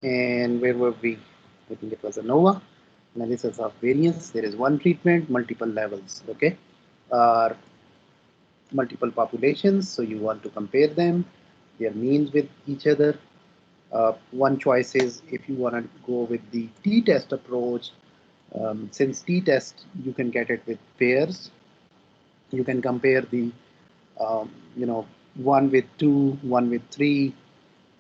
And where were we? I think it was ANOVA, analysis of variance. There is one treatment, multiple levels, okay, or multiple populations. So you want to compare them, their means with each other. One choice is if you want to go with the t-test approach. Since t-test, you can get it with pairs. You can compare the um, you know one with two, one with three,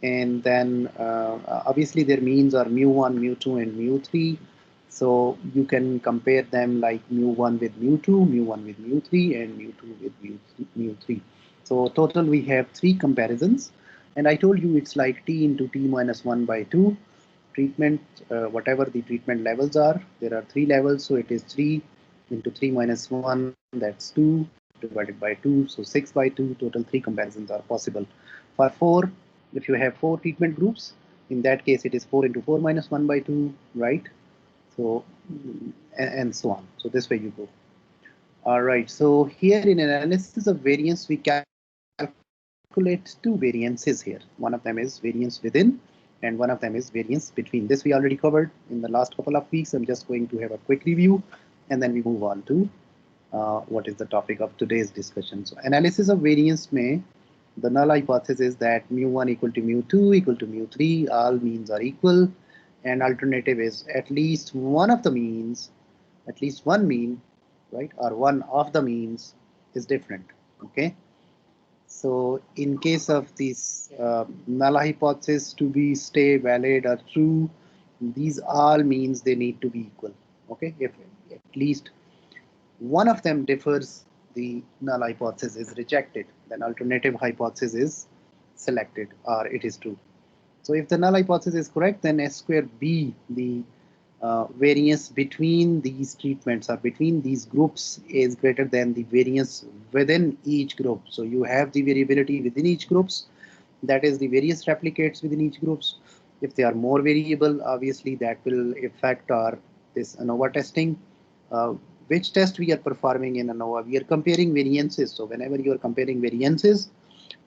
and then obviously their means are mu1, mu2, and mu3. So you can compare them like mu1 with mu2, mu1 with mu3, and mu2 with mu3. So total we have three comparisons, and I told you it's like t into t minus 1 by 2 treatment, whatever the treatment levels are. There are three levels, so it is 3 into 3 minus 1, that's 2 divided by 2, so 6 by 2. Total three comparisons are possible. For 4, if you have 4 treatment groups, in that case it is 4 into 4 minus 1 by 2, right? So and so on. So this way you go. All right, so here in analysis of variance, we calculate two variances here. One of them is variance within, and one of them is variance between. This we already covered in the last couple of weeks. I'm just going to have a quick review, and then we move on to what is the topic of today's discussion. So analysis of variance may, the null hypothesis is that mu1 equal to mu2 equal to mu3, all means are equal, and alternative is at least one of the means, at least one mean, right, or one of the means is different. Okay. So in case of this null hypothesis to be stay valid or true, these all means they need to be equal. Okay, if at least one of them differs, the null hypothesis is rejected. Then alternative hypothesis is selected or it is true. So if the null hypothesis is correct, then S square B, the variance between these treatments or between these groups is greater than the variance within each group. So you have the variability within each groups, that is the various replicates within each groups. If they are more variable, obviously that will affect our this ANOVA testing. Uh, which test we are performing in ANOVA? We are comparing variances. So whenever you are comparing variances,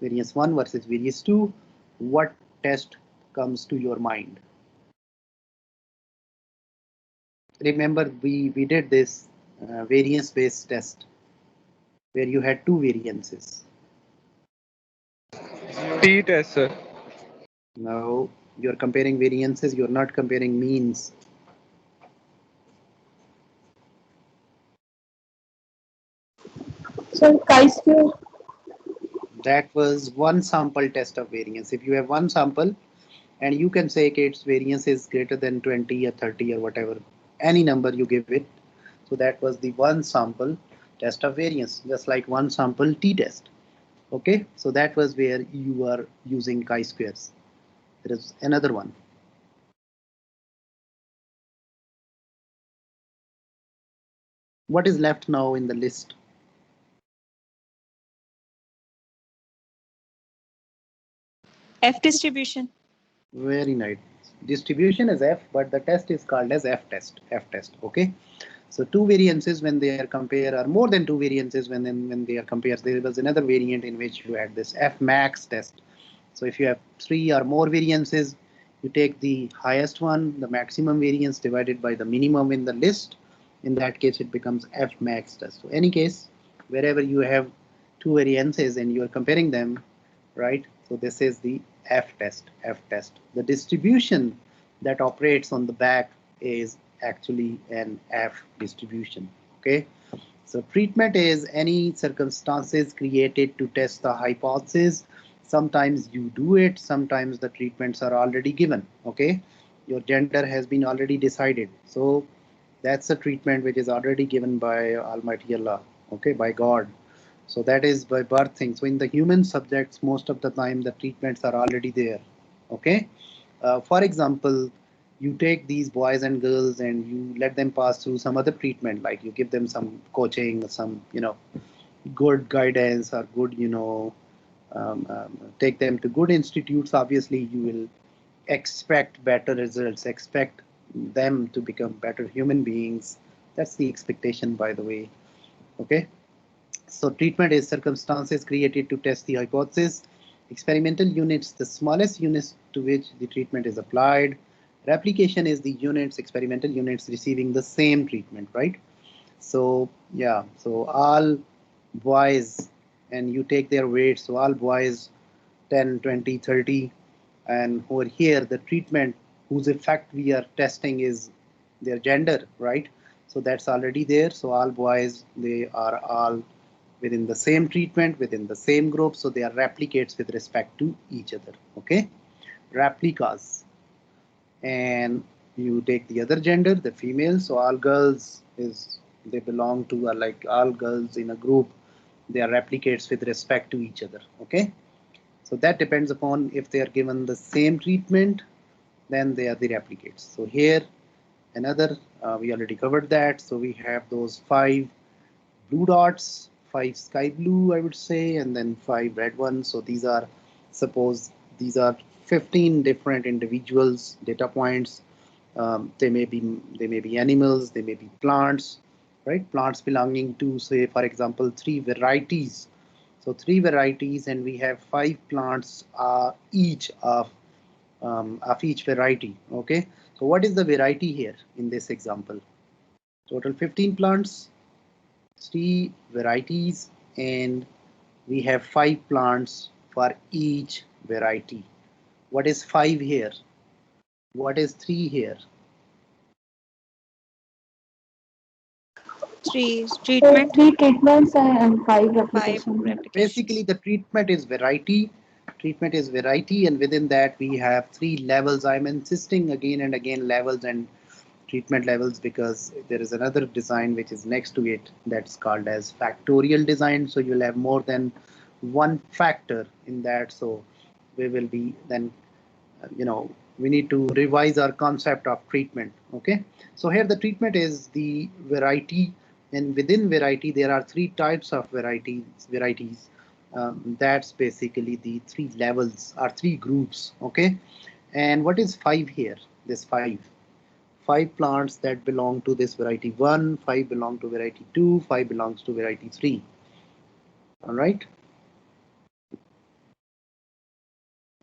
variance 1 versus variance 2, what test comes to your mind? Remember, we did this variance based test where you had two variances. T-test, sir. Now you're comparing variances, you're not comparing means. So chi-square. That was one sample test of variance. If you have one sample and you can say okay, its variance is greater than 20 or 30 or whatever, any number you give it. So that was the one sample test of variance, just like one sample t-test. Okay, so that was where you are using chi-squares. There is another one. What is left now in the list? F distribution. Very nice. Distribution is F, but the test is called as F test. F test. Okay. So two variances when they are compared, or more than two variances when they are compared. There was another variant in which you had this F max test. So if you have three or more variances, you take the highest one, the maximum variance divided by the minimum in the list. In that case, it becomes F max test. So any case, wherever you have two variances and you are comparing them, right? So this is the F test. F test. The distribution that operates on the back is actually an F distribution. Okay. So treatment is any circumstances created to test the hypothesis. Sometimes you do it, sometimes the treatments are already given. Okay, your gender has been already decided. So that's a treatment which is already given by Almighty Allah, okay, by God. So that is by birthing. So in the human subjects, most of the time the treatments are already there. Okay. For example, you take these boys and girls and you let them pass through some other treatment, like you give them some coaching, some good guidance or good take them to good institutes. Obviously, you will expect better results, expect them to become better human beings. That's the expectation, by the way. Okay. So treatment is circumstances created to test the hypothesis. Experimental units, the smallest units to which the treatment is applied. Replication is the units, experimental units receiving the same treatment, right? So yeah, so all boys, and you take their weights, so all boys 10, 20, 30, and over here the treatment whose effect we are testing is their gender, right? So that's already there. So all boys, they are all within the same treatment, within the same group, so they are replicates with respect to each other. Okay, replicas. And you take the other gender, the female, so all girls is, they belong to, like all girls in a group, they are replicates with respect to each other. Okay, so that depends upon if they are given the same treatment, then they are the replicates. So here another, we already covered that. So we have those 5 blue dots, 5 sky blue, I would say, and then 5 red ones. So these are, suppose these are 15 different individuals, data points. They may be animals, they may be plants, right? Plants belonging to, say, for example, 3 varieties. So 3 varieties, and we have 5 plants each of each variety. Okay, so what is the variety here in this example? Total 15 plants, 3 varieties, and we have 5 plants for each variety. What is 5 here? What is 3 here? 3 So treatment, 3 treatments and 5 5 replication. Basically, replications. the treatment is variety. Treatment is variety, and within that we have 3 levels. I'm insisting again and again levels and treatment levels because there is another design which is next to it that's called as factorial design. So you'll have more than one factor in that. So we will be then, we need to revise our concept of treatment. Okay, so here the treatment is the variety, and within variety there are 3 types of varieties. That's basically the 3 levels or 3 groups. Okay, and what is 5 here? This 5 plants that belong to this variety 1, 5 belong to variety 2, 5 belongs to variety 3. All right,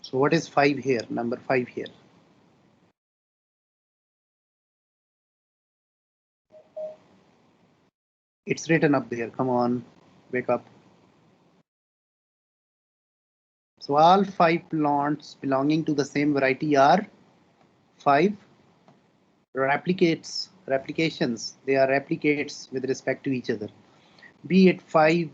so what is 5 here? Number 5 here. It's written up there. Come on, wake up. So all 5 plants belonging to the same variety are 5 replications. They are replicates with respect to each other. Be it 5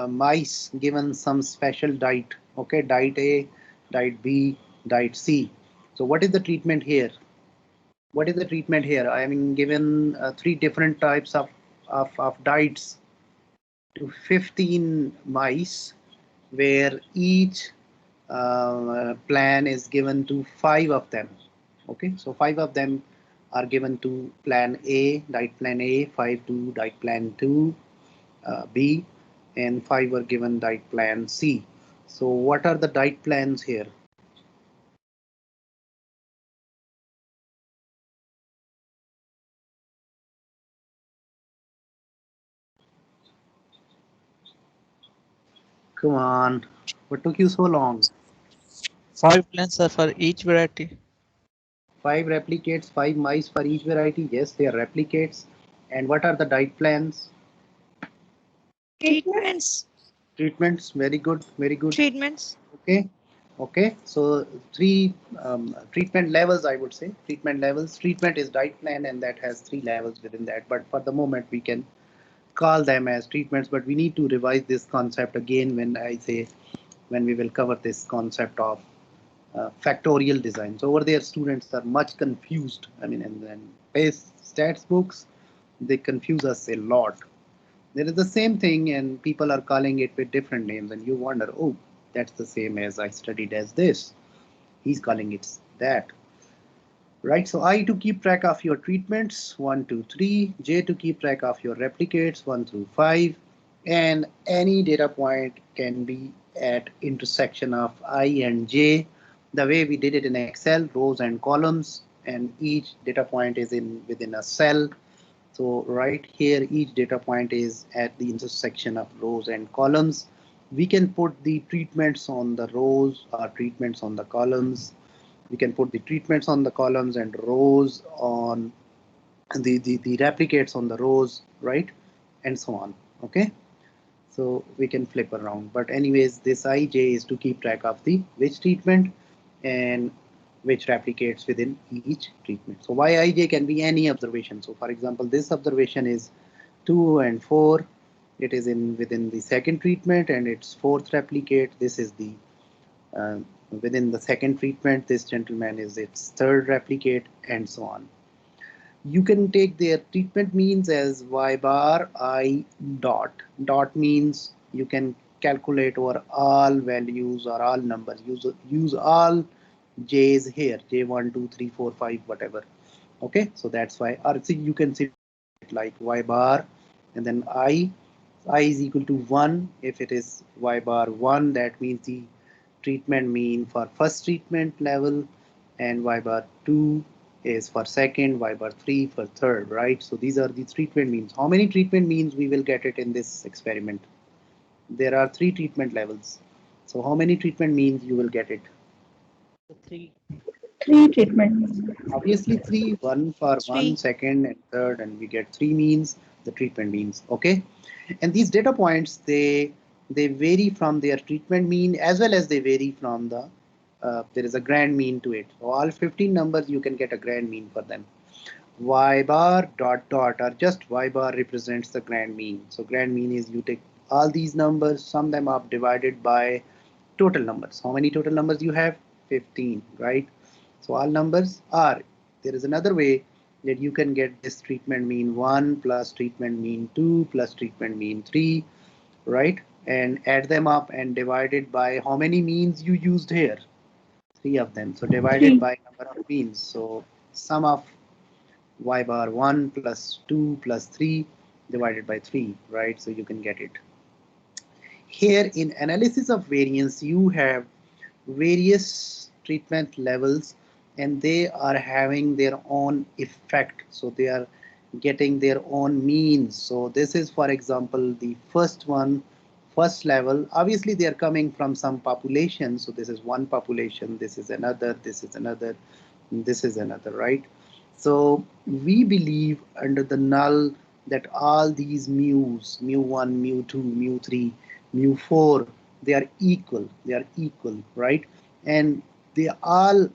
mice given some special diet. Okay, diet A, diet B, diet C. So what is the treatment here? What is the treatment here? I am given 3 different types of diets to 15 mice, where each plan is given to 5 of them. Okay, so 5 of them are given to plan A, diet plan A, 5 to diet plan 2, B, and 5 were given diet plan C. So what are the diet plans here? Come on, what took you so long? 5 plants are for each variety. 5 replicates, 5 mice for each variety. Yes, they are replicates. And what are the diet plans? Treatments, Treatments. Very good, very good. treatments. Okay, okay. So 3 treatment levels, I would say. Treatment levels. Treatment is diet plan, and that has 3 levels within that. But for the moment, we can call them as treatments. But we need to revise this concept again when we will cover this concept of factorial design. So over there, students are much confused. I mean, and base stats books, they confuse us a lot. There is the same thing, and people are calling it with different names, and you wonder, oh, that's the same as I studied as this. He's calling it that. Right, so I to keep track of your treatments 1, 2, 3, J to keep track of your replicates 1 through 5, and any data point can be at intersection of I and J, the way we did it in Excel, rows and columns, and each data point is within a cell. So right here, each data point is at the intersection of rows and columns, We can put the treatments on the rows or treatments on the columns. We can put the treatments on the columns and rows on the replicates on the rows, right? And so on. Okay. So we can flip around, but anyways, this ij is to keep track of the which treatment and which replicates within each treatment. So yij can be any observation. So for example, this observation is 2 and 4. It is in within the second treatment and its fourth replicate. This is the uh, within the second treatment. This gentleman is its third replicate, and so on. You can take their treatment means as y bar I dot. Dot means you can calculate over all values or all numbers. Use all j's here, j1, 2, 3, 4, 5, whatever. Okay, so that's why. Or see, you can see it like y bar and then I is equal to 1. If it is y bar 1, that means the treatment mean for first treatment level, and y bar 2 is for second, y bar 3 for third, right? So these are the treatment means. How many treatment means we will get it in this experiment? There are 3 treatment levels. So how many treatment means you will get it? 3. 3 treatments. Obviously 3, 1 for 1, 3. second and third, and we get 3 means, the treatment means. Okay, and these data points, they vary from their treatment mean as well as they vary from the there is a grand mean to it. So all 15 numbers you can get a grand mean for them. Y bar dot dot, or just y bar represents the grand mean. So grand mean is you take all these numbers, sum them up, divided by total numbers. How many total numbers you have? 15, right? So all numbers are. There is another way that you can get this treatment mean 1 plus treatment mean 2 plus treatment mean 3, right? And add them up and divide it by how many means you used here? 3 of them. So divided 3. by number of means. So sum of y bar 1 plus 2 plus 3 divided by 3, right? So you can get it. Here in analysis of variance, you have various treatment levels and they are having their own effect. So they are getting their own means. So this is, for example, the first one, first level. Obviously, they are coming from some population. So this is one population, this is another, this is another, this is another, right? So we believe under the null that all these mu's, mu1, mu2, mu3, mu4, they are equal, right? And they all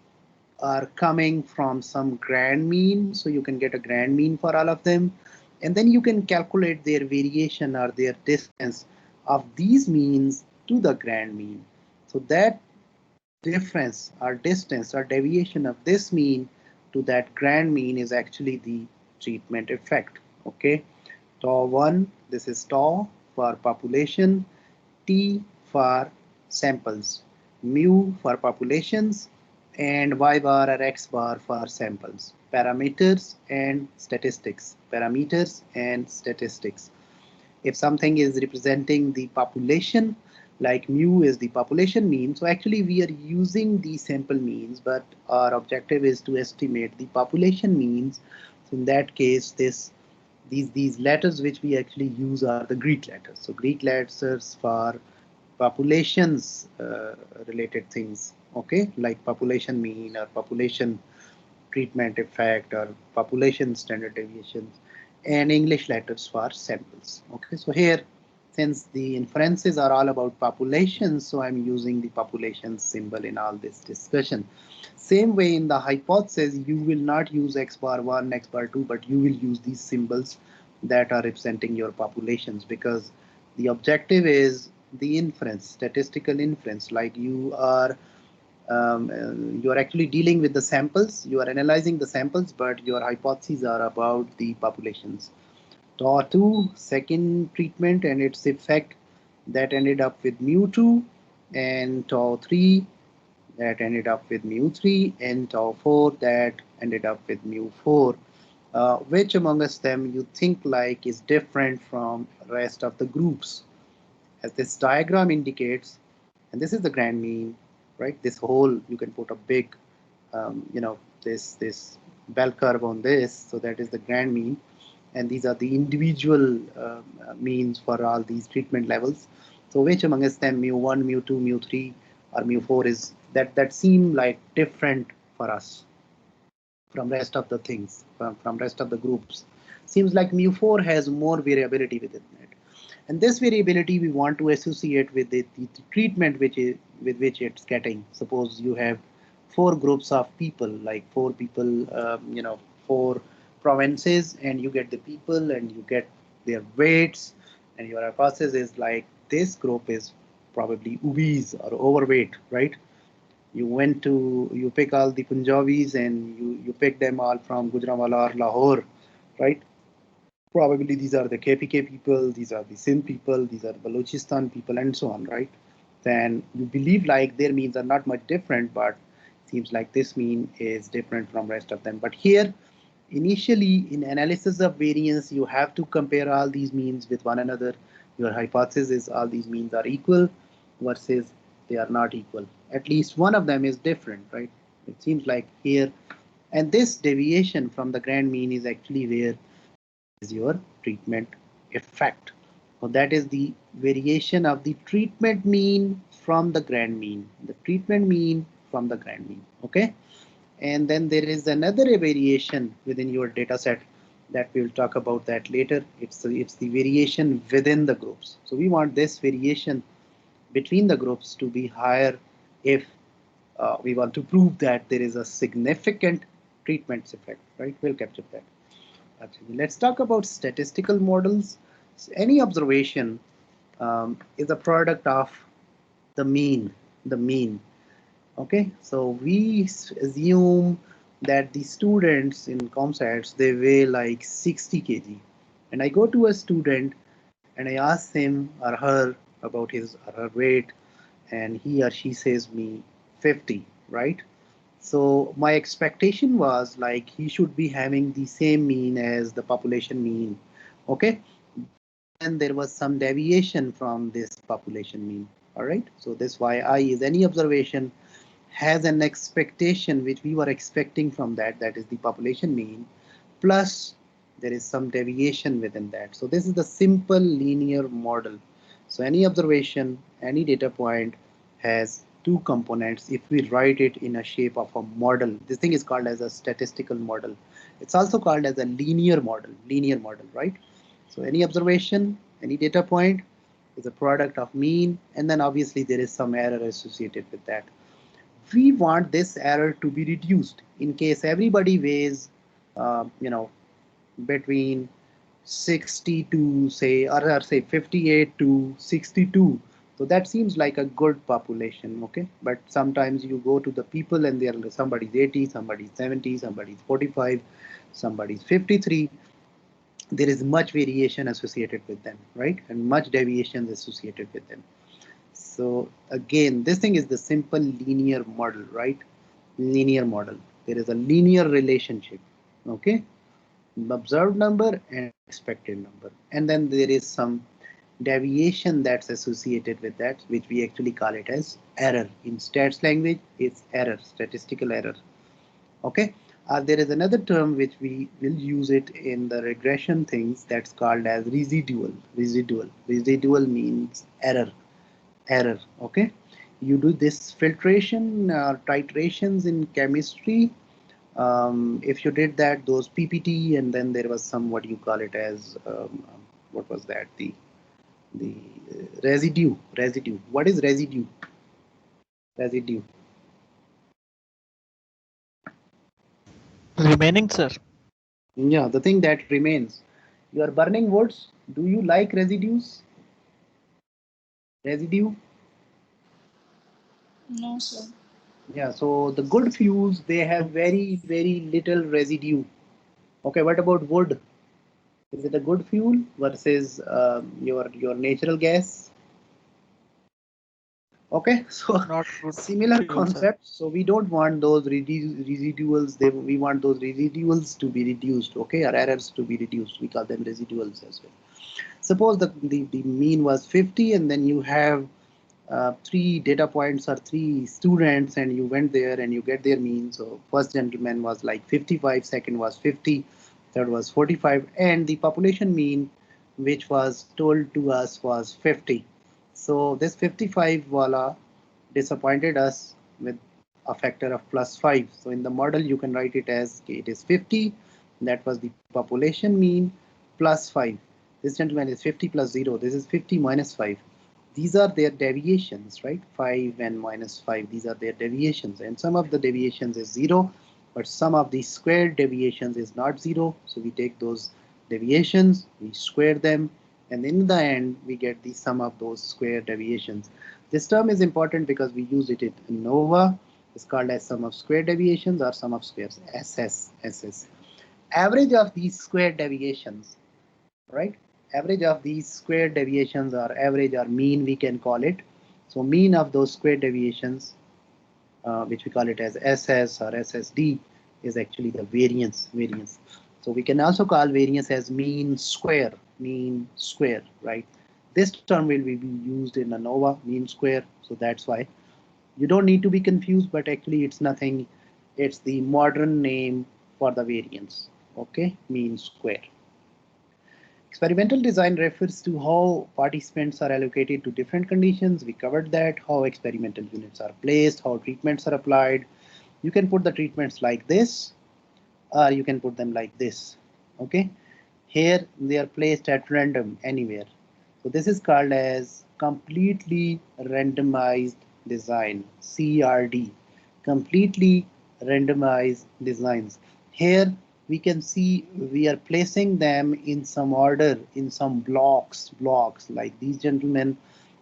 are coming from some grand mean, so you can get a grand mean for all of them, and then you can calculate their variation or their distance of these means to the grand mean. So that difference or distance or deviation of this mean to that grand mean is actually the treatment effect. Okay, tau 1, this is tau for population, T for samples, mu for populations, and y bar or x bar for samples. Parameters and statistics. Parameters and statistics. If something is representing the population, like mu is the population mean, so actually we are using the sample means, but our objective is to estimate the population means. So in that case, these letters which we actually use are the Greek letters. So Greek letters for populations related things, okay, like population mean or population treatment effect or population standard deviations, and English letters for samples. Okay, so here, since the inferences are all about populations, so I'm using the population symbol in all this discussion. Same way in the hypothesis, you will not use x bar 1, x bar 2, but you will use these symbols that are representing your populations, because the objective is the inference, statistical inference, like you are actually dealing with the samples, you are analyzing the samples, but your hypotheses are about the populations. Tau 2, second treatment and its effect, that ended up with mu2, and tau 3 that ended up with mu3, and tau 4 that ended up with mu4. Which amongst them you think like is different from rest of the groups? As this diagram indicates, and this is the grand mean, right? This whole, you can put a big, this bell curve on this, so that is the grand mean, and these are the individual means for all these treatment levels. So which amongst them, mu1, mu2, mu3, or mu4 is that seem like different for us from rest of the things, from rest of the groups? Seems like mu4 has more variability within it. And this variability we want to associate with the treatment with which it's getting. Suppose you have four groups of people, like four people, four provinces, and you get the people and you get their weights, and your hypothesis is like this group is probably obese or overweight, right? You pick all the Punjabis and you pick them all from Gujranwala or Lahore, right? Probably these are the KPK people, these are the Sindh people, these are the Balochistan people, and so on, right? Then you believe like their means are not much different, but seems like this mean is different from rest of them. But here, initially in analysis of variance, you have to compare all these means with one another. Your hypothesis is all these means are equal versus they are not equal. At least one of them is different, right? It seems like here, and this deviation from the grand mean is actually where is your treatment effect. So that is the variation of the treatment mean from the grand mean, the treatment mean from the grand mean. Okay. And then there is another variation within your data set that we'll talk about that later. It's the variation within the groups. So we want this variation between the groups to be higher if we want to prove that there is a significant treatment effect, right? We'll capture that. Let's talk about statistical models. So any observation is a product of the mean. Okay, so we assume that the students in ComStats, they weigh like 60 kg, and I go to a student and I ask him or her about his or her weight, and he or she says me 50, right? So my expectation was like he should be having the same mean as the population mean. Okay. And there was some deviation from this population mean. All right. So this yi is any observation has an expectation which we were expecting from that is the population mean, plus there is some deviation within that. So this is the simple linear model. So any observation, any data point has two components. If we write it in a shape of a model, this thing is called as a statistical model. It's also called as a linear model, right? So any observation, any data point is a product of mean, and then obviously there is some error associated with that. We want this error to be reduced in case everybody weighs, between 60 to say, or say 58 to 62. So that seems like a good population, okay? But sometimes you go to the people and they're somebody's 80, somebody's 70, somebody's 45, somebody's 53. There is much variation associated with them, right? And much deviation associated with them. So again, this thing is the simple linear model, right? Linear model. There is a linear relationship, okay? Observed number and expected number. And then there is some deviation that's associated with that, which we actually call it as error. In stats language, it's error, statistical error. Okay. There is another term which we will use it in the regression things that's called as residual. Residual means error. Okay. You do this filtration titrations in chemistry. If you did that, those PPT, and then there was some, what you call it as, what was that? The residue. What is residue? Remaining, sir. Yeah, the thing that remains. You are burning woods. Do you like residues? Residue? No, sir. Yeah, so the good fuels, they have very, very little residue. Okay, what about wood? Is it a good fuel versus your natural gas? Okay, so Not good similar fuel, sir. concept. So we don't want those residuals. We want those residuals to be reduced. Okay, or errors to be reduced. We call them residuals as well. Suppose the mean was 50, and then you have 3 data points or 3 students, and you went there and you get their mean. So first gentleman was like 55, second was 50, third was 45, and the population mean which was told to us was 50. So this 55 wala disappointed us with a factor of +5. So in the model, you can write it as it is 50. That was the population mean +5. This gentleman is 50 plus 0. This is 50 minus 5. These are their deviations, right? 5 and -5. These are their deviations. And some of the deviations is 0, but some of the squared deviations is not 0. So we take those deviations, we square them, and in the end, we get the sum of those square deviations. This term is important because we use it in ANOVA. It's called as sum of square deviations or sum of squares, SS. Average of these square deviations, right? Average of these square deviations or average or mean, we can call it. So mean of those square deviations, which we call it as SS or SSD, is actually the variance. So we can also call variance as mean square, right? This term will be used in ANOVA, mean square. So that's why you don't need to be confused, but actually it's nothing. It's the modern name for the variance. Okay, mean square. Experimental design refers to how participants are allocated to different conditions. We covered that, how experimental units are placed, how treatments are applied. You can put the treatments like this, or you can put them like this. Okay, here they are placed at random anywhere. So this is called as completely randomized design, CRD, completely randomized designs. Here we can see we are placing them in some order, in some blocks like these gentlemen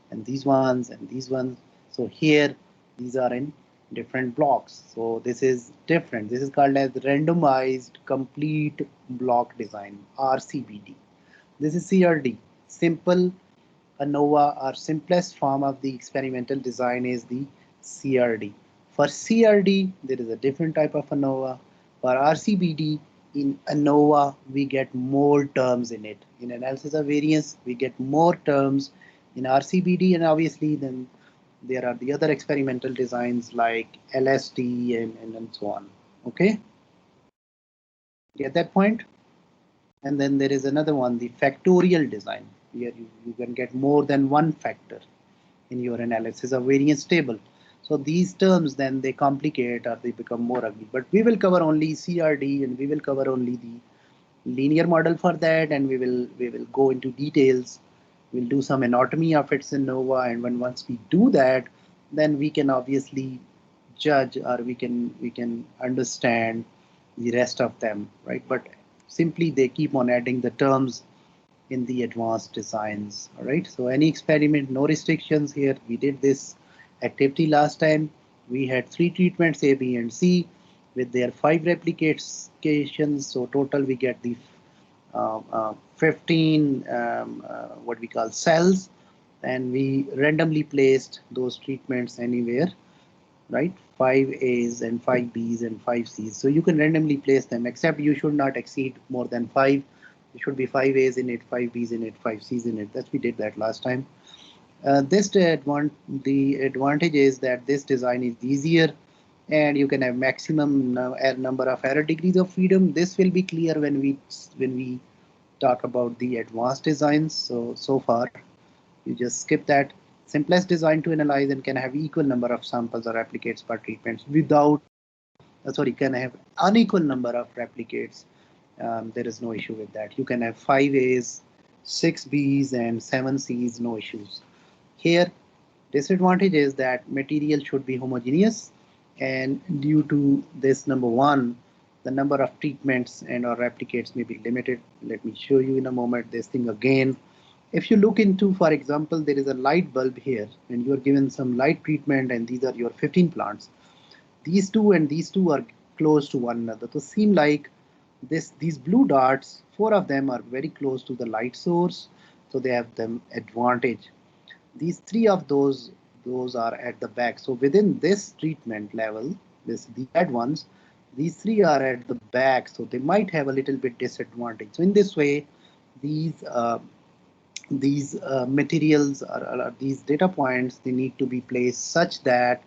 and these ones and these ones. So here these are in different blocks. So this is different. This is called as randomized complete block design, RCBD. This is CRD, simple ANOVA, or simplest form of the experimental design is the CRD. For CRD, there is a different type of ANOVA. For RCBD, in ANOVA, we get more terms in it. In analysis of variance, we get more terms in RCBD, and obviously then there are the other experimental designs like LSD and so on. Okay, get that point? And then there is another one, the factorial design. Here you can get more than one factor in your analysis of variance table. So these terms then they complicate or they become more ugly. But we will cover only CRD, and we will cover only the linear model for that, and we will go into details. We'll do some anatomy of its in ANOVA, and once we do that, then we can obviously judge, or we can understand the rest of them, right? But simply they keep on adding the terms in the advanced designs. All right, so any experiment, no restrictions here. We did this activity last time. We had 3 treatments, A, B, and C, with their 5 replications. So total we get the 15 what we call cells, and we randomly placed those treatments anywhere, right? 5 A's and 5 B's and 5 C's. So you can randomly place them, except you should not exceed more than 5. There should be 5 A's in it, 5 B's in it, 5 C's in it. We did that last time. The advantage is that this design is easier, and you can have maximum number of error degrees of freedom. This will be clear when we talk about the advanced designs. So far you just skip that. Simplest design to analyze and can have equal number of samples or replicates per treatment without, can have unequal number of replicates. There is no issue with that. You can have 5 A's, 6 B's, and 7 C's, no issues. Here, disadvantage is that material should be homogeneous, and due to this, number one, the number of treatments and or replicates may be limited. Let me show you in a moment this thing again. If you look into, for example, there is a light bulb here, and you are given some light treatment, and these are your 15 plants. These two and these two are close to one another. So seem like these blue dots, 4 of them are very close to the light source, so they have them advantage. These 3 of those are at the back. So within this treatment level, the red ones, these 3 are at the back, so they might have a little bit disadvantage. So in this way, these materials or these data points, they need to be placed such that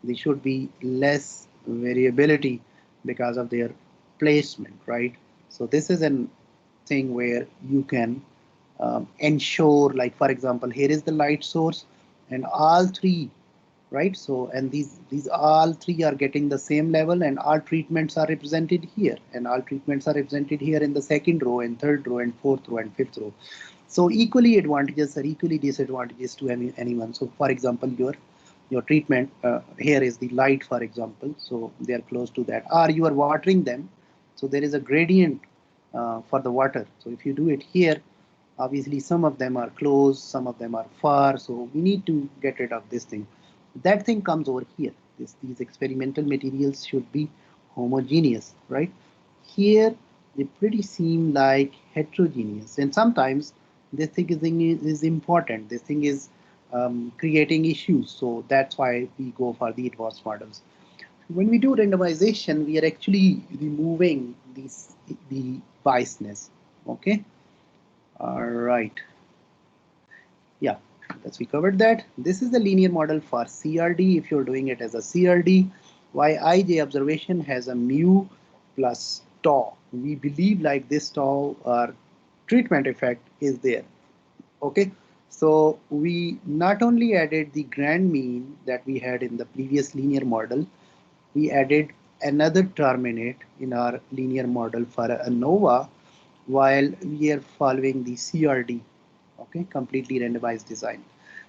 there should be less variability because of their placement, right? So this is a thing where you can ensure, like for example, here is the light source. and all three, right? So, and these all three are getting the same level, and all treatments are represented here, and all treatments are represented here in the second row and third row and fourth row and fifth row. So equally advantages or equally disadvantages to anyone. So for example, your treatment here is the light, for example, so they are close to that, or you are watering them, so there is a gradient for the water. So if you do it here, obviously some of them are close, some of them are far, so we need to get rid of this thing. That thing comes over here. These experimental materials should be homogeneous, right? Here they pretty seem like heterogeneous, and sometimes this thing is important. This thing is creating issues, so that's why we go for the advanced models. When we do randomization, we are actually removing the biasness. Okay, all right. Yeah, we covered that. This is the linear model for CRD. If you're doing it as a CRD, Yij observation has a mu plus tau. We believe like this tau or treatment effect is there. Okay, so we not only added the grand mean that we had in the previous linear model, we added another term in it in our linear model for ANOVA while we are following the CRD. Okay, completely randomized design.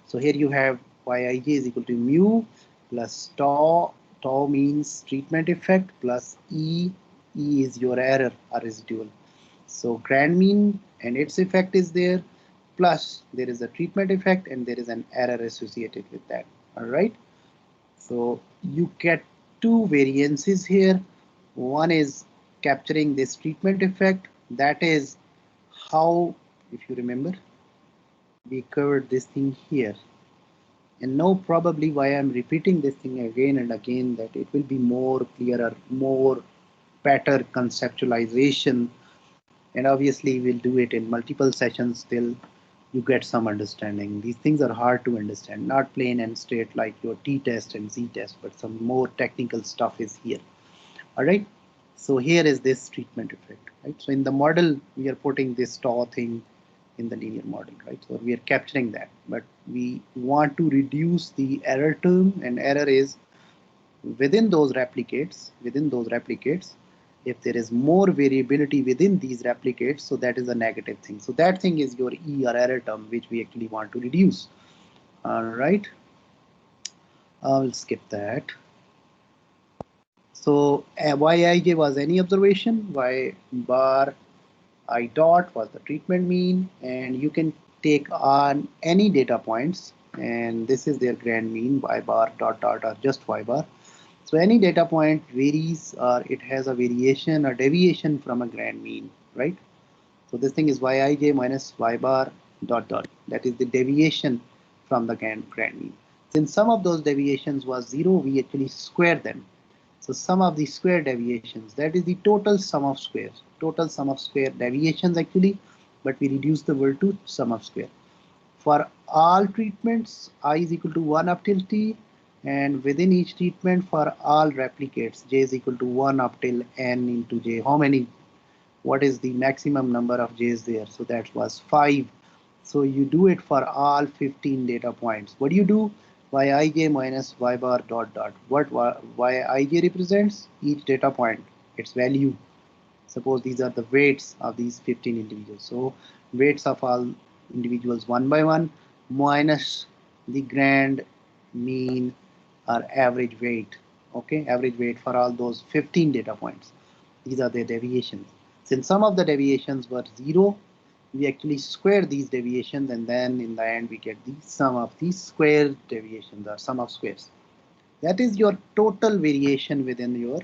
So here you have Yij is equal to mu plus tau. Tau means treatment effect plus E. E is your error or residual. So grand mean and its effect is there, plus there is a treatment effect and there is an error associated with that. All right. So you get two variances here. One is capturing this treatment effect. That is how, if you remember, we covered this thing here. And now probably why I'm repeating this thing again and again, that it will be more clearer, more better conceptualization. And obviously we'll do it in multiple sessions till you get some understanding. These things are hard to understand, not plain and straight like your t-test and z-test, but some more technical stuff is here. All right. So here is this treatment effect, right? So in the model, we are putting this tau thing in the linear model, right? So we are capturing that, but we want to reduce the error term, and error is within those replicates, if there is more variability within these replicates, so that is a negative thing. So that thing is your E or error term, which we actually want to reduce. All right. I'll skip that. So Yij was any observation, Y bar I dot was the treatment mean, and you can take on any data points, and this is their grand mean, Y bar dot dot or just Y bar. So any data point varies, or it has a variation or deviation from a grand mean, right? So this thing is Yij minus Y bar dot dot. That is the deviation from the grand mean. Since some of those deviations was zero, we actually square them. So sum of the square deviations, that is the total sum of squares. Total sum of square deviations actually, but we reduce the word to sum of square. For all treatments, I is equal to 1 up till t, and within each treatment for all replicates, j is equal to 1 up till n into j. How many? What is the maximum number of j's there? So that was 5. So you do it for all 15 data points. What do you do? Yij minus Y bar dot dot. What Yij represents? Each data point, its value. Suppose these are the weights of these 15 individuals. So weights of all individuals one by one minus the grand mean or average weight. Okay, average weight for all those 15 data points. These are the deviations. Since some of the deviations were zero, we actually square these deviations, and then in the end we get the sum of these square deviations or sum of squares. That is your total variation within your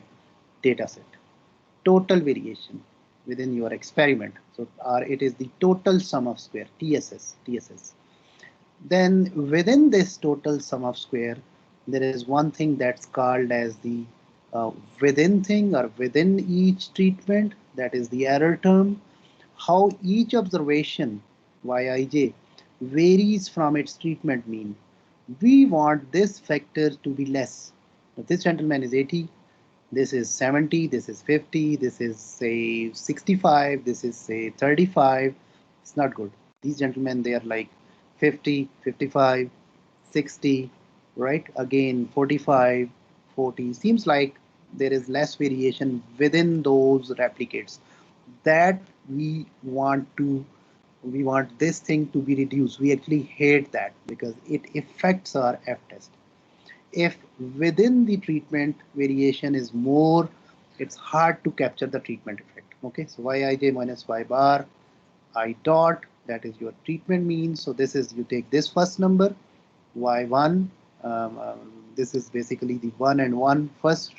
data set. Total variation within your experiment. So it is the total sum of square, TSS. Then within this total sum of square, there is one thing that's called as the within thing or within each treatment, that is the error term. How each observation, Yij, varies from its treatment mean. We want this factor to be less. Now, this gentleman is 80, this is 70, this is 50, this is say 65, this is say 35. It's not good. These gentlemen, they are like 50, 55, 60, right? Again, 45, 40. Seems like there is less variation within those replicates. That we want this thing to be reduced. We actually hate that because it affects our F test. If within the treatment variation is more, it's hard to capture the treatment effect. Okay, so Yij minus Y bar I dot, that is your treatment mean. So this is, you take this first number y1, this is basically the 1 and 1 first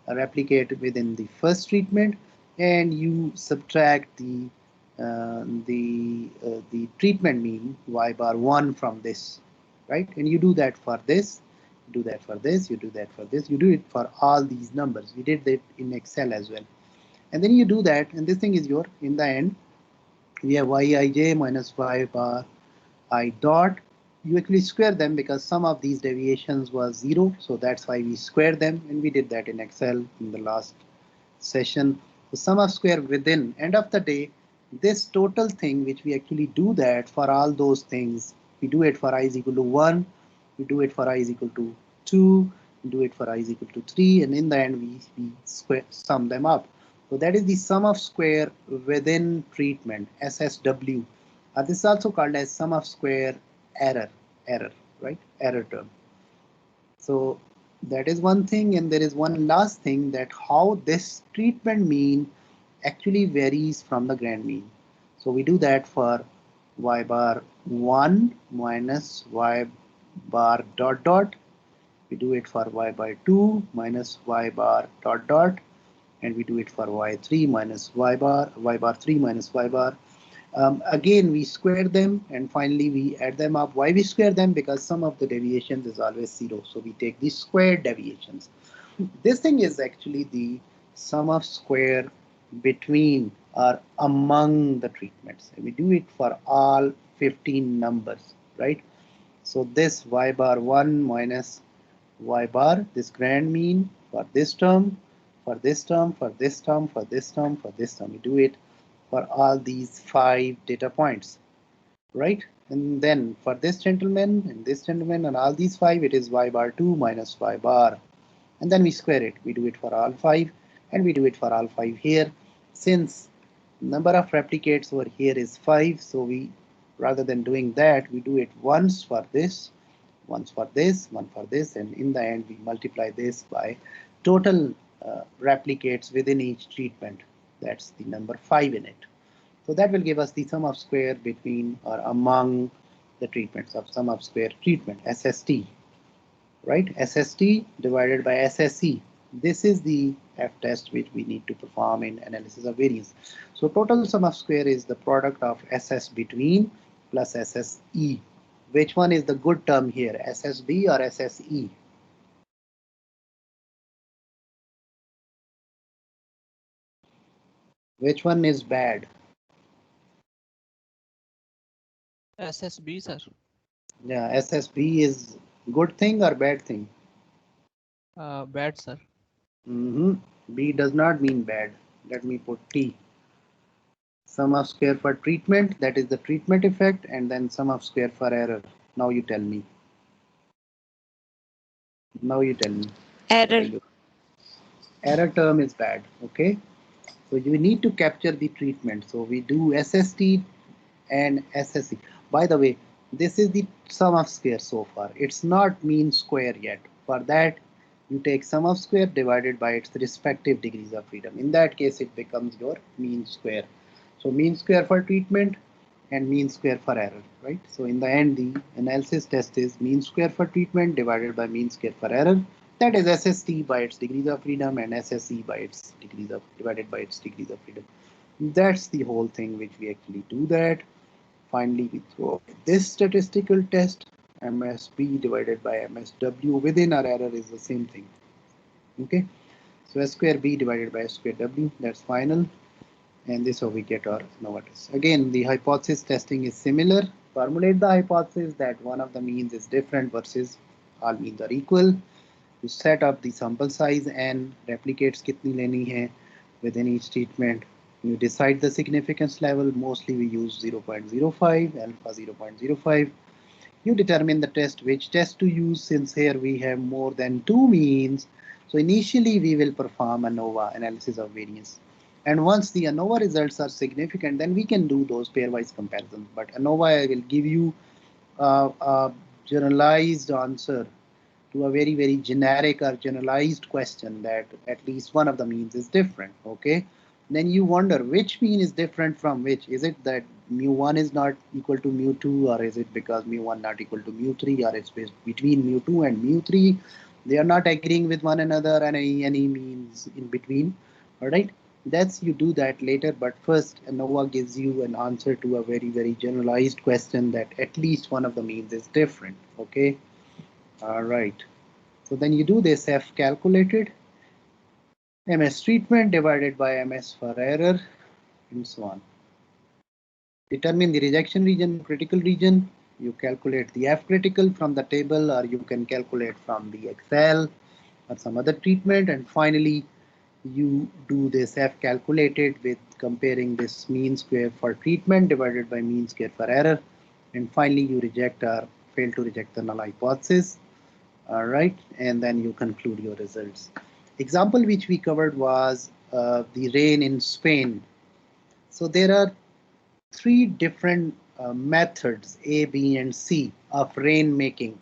replicate within the first treatment, and you subtract the treatment mean y bar 1 from this, right? And you do that for this, you do that for this, you do that for this, you do it for all these numbers. We did that in Excel as well. And then you do that, and this thing is your, in the end we have Yij minus Y bar I dot. You actually square them because some of these deviations was 0, so that's why we square them, and we did that in Excel in the last session. The sum of square within, end of the day, this total thing which we actually do that for all those things, we do it for I is equal to 1, we do it for I is equal to 2, we do it for I is equal to 3, and in the end we sum them up. So that is the sum of square within treatment, SSW. This is also called as sum of square error, right? Error term. So that is one thing, and there is one last thing, that how this treatment mean actually varies from the grand mean. So we do that for Y bar 1 minus Y bar dot dot. We do it for Y bar 2 minus Y bar dot dot, and we do it for Y3 minus Y bar 3 minus Y bar. Again, we square them, and finally we add them up. Why we square them? Because sum of the deviations is always 0. So we take the squared deviations. This thing is actually the sum of square between or among the treatments. We do it for all 15 numbers, right? So this Y bar 1 minus Y bar, this grand mean for this term, for this term, for this term, for this term, for this term. We do it for all these 5 data points, right? And then for this gentleman and this gentleman and all these 5, it is Y bar 2 minus Y bar. And then we square it. We do it for all 5, and we do it for all 5 here. Since number of replicates over here is 5, so we, rather than doing that, we do it once for this, once for this, one for this, and in the end we multiply this by total replicates within each treatment. That's the number 5 in it. So that will give us the sum of square between or among the treatments of sum of square treatment, SST, right? SST divided by SSE. This is the F test which we need to perform in analysis of variance. So total sum of square is the product of SS between plus SSE. Which one is the good term here, SSB or SSE? Which one is bad? SSB, sir. Yeah, SSB is good thing or bad thing? Bad, sir. B does not mean bad. Let me put T. Sum of square for treatment, that is the treatment effect, and then sum of square for error. Now you tell me. Now you tell me. Error. Error term is bad. Okay. So you need to capture the treatment. So we do SST and SSE. By the way, this is the sum of square so far. It's not mean square yet. For that, you take sum of square divided by its respective degrees of freedom. In that case, it becomes your mean square. So mean square for treatment and mean square for error, right? So in the end, the analysis test is mean square for treatment divided by mean square for error. That is SST by its degrees of freedom and SSE by its degrees of divided by its degrees of freedom. That's the whole thing which we actually do that. Finally, we throw this statistical test, MSB divided by MSW within our error is the same thing. Okay, so S square B divided by S square W, that's final. And this is how we get our ANOVA test. Again, the hypothesis testing is similar. Formulate the hypothesis that one of the means is different versus all means are equal. You set up the sample size and replicates kitni leni hai within each treatment. You decide the significance level. Mostly we use 0.05, alpha 0.05. You determine the test, which test to use, since here we have more than 2 means. So initially we will perform ANOVA, analysis of variance. And once the ANOVA results are significant, then we can do those pairwise comparisons. But ANOVA will give you a generalized answer to a very, very generic or generalized question that at least one of the means is different. Okay. Then you wonder which mean is different from which. Is it that mu1 is not equal to mu2, or is it because mu1 not equal to mu3, or it's between mu2 and mu3? They are not agreeing with one another, and any means in between. All right. That's you do that later, but first ANOVA gives you an answer to a very, very generalized question that at least one of the means is different. Okay. All right. So then you do this F calculated, MS treatment divided by MS for error, and so on. Determine the rejection region, critical region. You calculate the F critical from the table, or you can calculate from the Excel or some other treatment. And finally, you do this F calculated with comparing this mean square for treatment divided by mean square for error. And finally, you reject or fail to reject the null hypothesis. All right, and then you conclude your results. Example which we covered was the rain in Spain. So there are 3 different methods, A, B, and C, of rain making.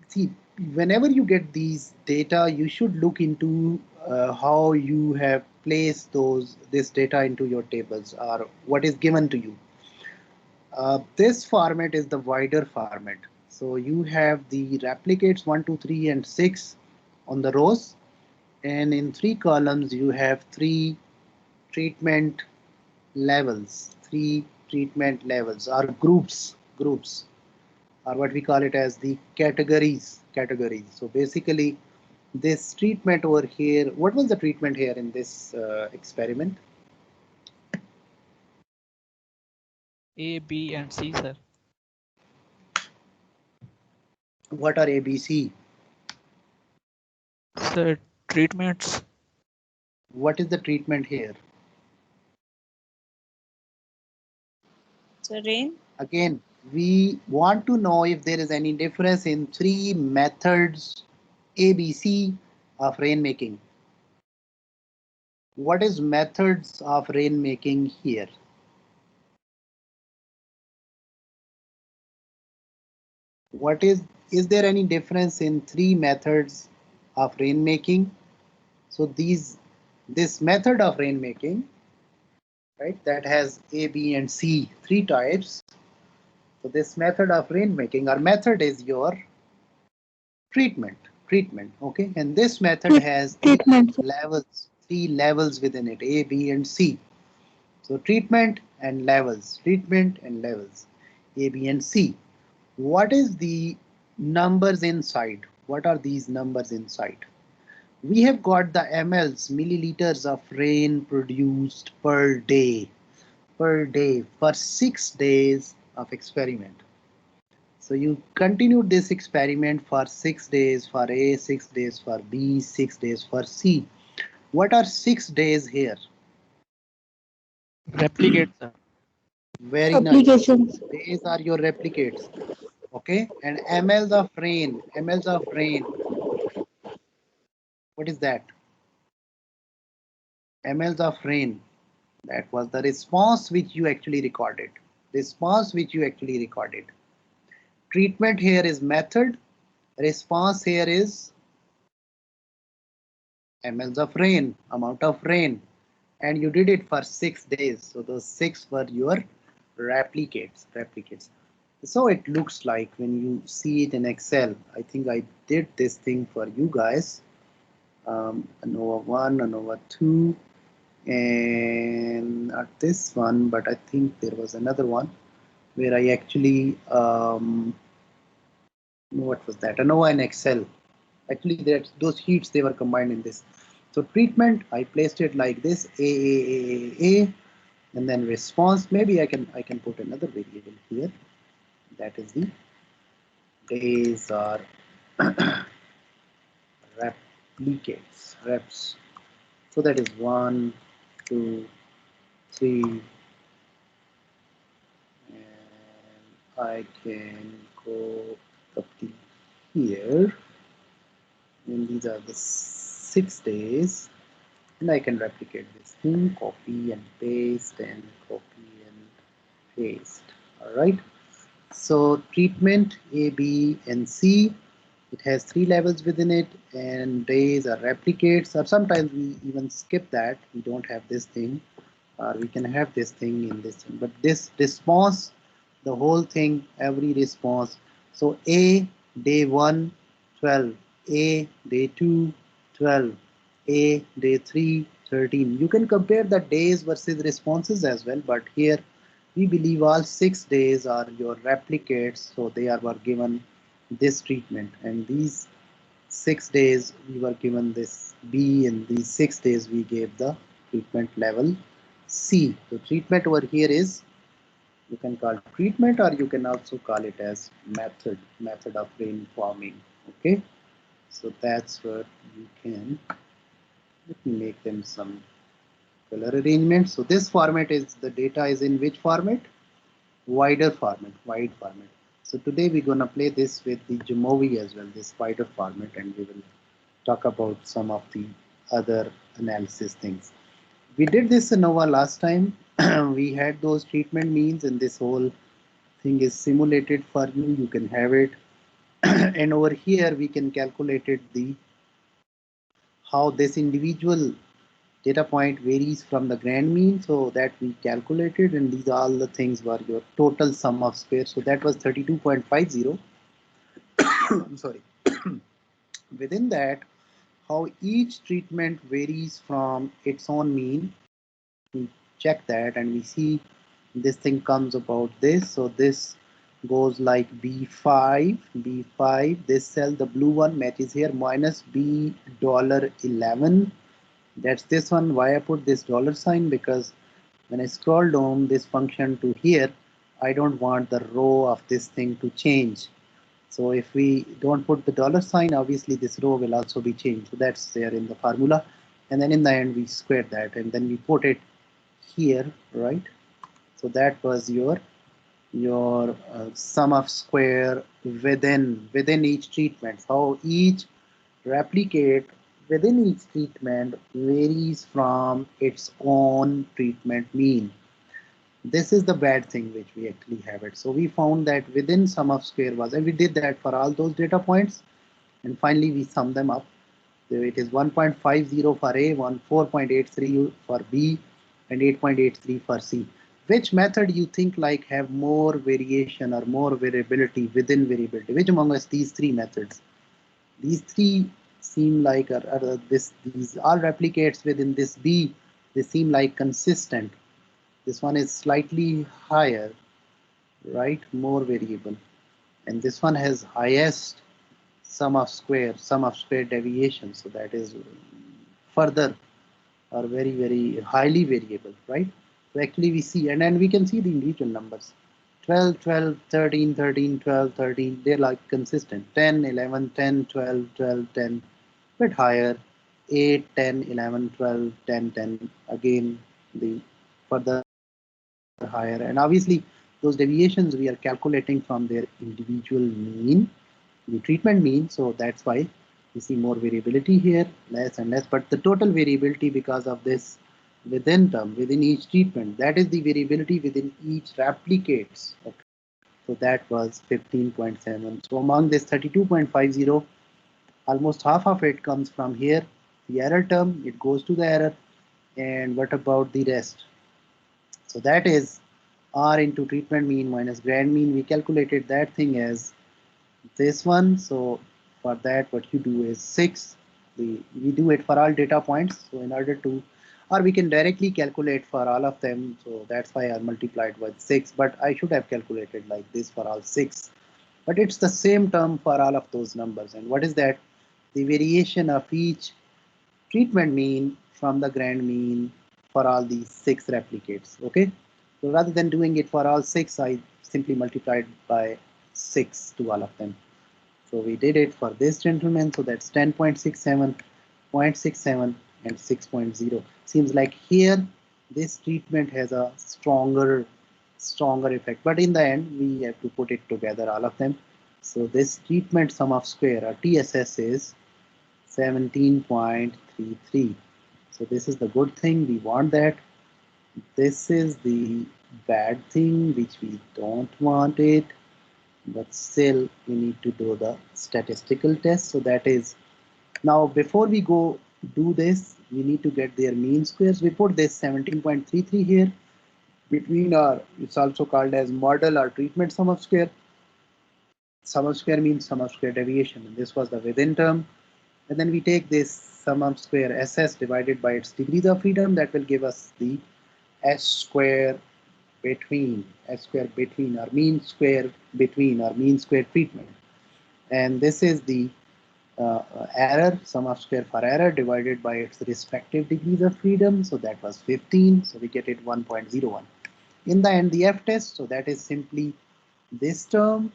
See, whenever you get these data, you should look into how you have placed this data into your tables, or what is given to you. This format is the wider format. So you have the replicates 1, 2, 3, and 6 on the rows, and in 3 columns you have 3 treatment levels, 3 treatment levels, or groups, or what we call it as the categories. So basically, this treatment over here, what was the treatment here in this experiment? A, B, and C, sir. What are ABC? Sir, treatments. What is the treatment here? So rain. Again, we want to know if there is any difference in 3 methods ABC of rainmaking. What is methods of rainmaking here? What is there any difference in 3 methods of rainmaking? So this method of rainmaking, right, that has A, B, and C, 3 types. So this method of rainmaking, our method is your treatment, okay, and this method has Treatment. 3 levels within it, A, B, and C. So treatment and levels, A, B, and C. What is the numbers inside? What are these numbers inside? We have got the mLs, milliliters of rain produced per day for 6 days of experiment. So you continued this experiment for 6 days for A, 6 days for B, 6 days for C. What are 6 days here? Replicate, sir. Very nice. Applications. Days are your replicates. Okay, and mLs of rain. What is that? mLs of rain. That was the response which you actually recorded. Treatment here is method. Response here is mLs of rain, amount of rain. And you did it for 6 days. So those 6 were your replicates. So it looks like when you see it in Excel. I think I did this thing for you guys. ANOVA 1, ANOVA 2, and not this one, but I think there was another one where I actually what was that? ANOVA and Excel. Actually, those sheets, they were combined in this. So treatment, I placed it like this: A, and then response. Maybe I can put another variable here. That is the days or reps. So that is 1, 2, 3, and I can go up to here, and these are the 6 days, and I can replicate this thing, copy and paste and copy and paste. All right. So treatment A, B, and C. It has 3 levels within it, and days are replicates, or sometimes we even skip that. We don't have this thing, or we can have this thing in this thing. But this response, the whole thing, every response. So A, day 1, 12. A, day 2, 12. A, day 3, 13. You can compare the days versus responses as well, but here we believe all 6 days are your replicates, so they were given this treatment, and these 6 days we were given this B, and these 6 days we gave the treatment level C. So treatment over here is, you can call treatment, or you can also call it as method of rain forming. Okay, so that's what you can. Let me make them some color arrangement. So this format is, the data is in which format? Wider format, wide format. So today we're gonna play this with the Jamovi as well, this wider format, and we will talk about some of the other analysis things. We did this in ANOVA last time. We had those treatment means, and this whole thing is simulated for you. You can have it. And over here we can calculate it, the how this individual data point varies from the grand mean, so that we calculated, and these all the things were your total sum of squares. So that was 32.50. I'm sorry. Within that, how each treatment varies from its own mean, we check that, and we see this thing comes about this. So this goes like B5, this cell, the blue one matches here, minus B $11. That's this one. Why I put this dollar sign? Because when I scroll down this function to here, I don't want the row of this thing to change. So if we don't put the dollar sign, obviously this row will also be changed. So that's there in the formula. And then in the end, we square that, and then we put it here, right? So that was your sum of square within each treatment. How each replicate within each treatment varies from its own treatment mean. This is the bad thing which we actually have it. So we found that within sum of square was, and we did that for all those data points, and finally we sum them up. So it is 1.50 for A, 4.83 for B, and 8.83 for C. Which method you think like have more variation or more variability within variability? Which among us these three methods? These three seem like these all replicates within this B. They seem like consistent. This one is slightly higher, right? More variable, and this one has highest sum of square deviation. So that is further or very highly variable, right? So actually we see, and then we can see the individual numbers. 12, 12, 13, 13, 12, 13, they're like consistent. 10, 11, 10, 12, 12, 10, bit higher. 8, 10, 11, 12, 10, 10, again the further higher. And obviously those deviations we are calculating from their individual mean, the treatment mean. So that's why you see more variability here, less and less. But the total variability because of this within term, within each treatment, that is the variability within each replicates. Okay. So that was 15.7. So among this 32.50, almost half of it comes from here. The error term, it goes to the error. And what about the rest? So that is R into treatment mean minus grand mean. We calculated that thing as this one. So for that, what you do is 6. We do it for all data points. So in order to, or we can directly calculate for all of them. So that's why I multiplied with 6. But I should have calculated like this for all 6. But it's the same term for all of those numbers. And what is that? The variation of each treatment mean from the grand mean for all these 6 replicates. Okay. So rather than doing it for all 6, I simply multiplied by 6 to all of them. So we did it for this gentleman. So that's 10.67, 0.67, and 6.0. Seems like here this treatment has a stronger stronger effect, but in the end we have to put it together, all of them. So this treatment sum of square or TSS is 17.33. So this is the good thing, we want that. This is the bad thing which we don't want it, but still we need to do the statistical test. So that is, now before we go do this, we need to get their mean squares. We put this 17.33 here between our, it's also called as model or treatment sum of square. Sum of square means sum of square deviation, and this was the within term. And then we take this sum of square SS divided by its degrees of freedom, that will give us the S square between, S square between, or mean square between, or mean square treatment. And this is the error, sum of square for error divided by its respective degrees of freedom. So that was 15, so we get it 1.01. In the end, the F test, so that is simply this term,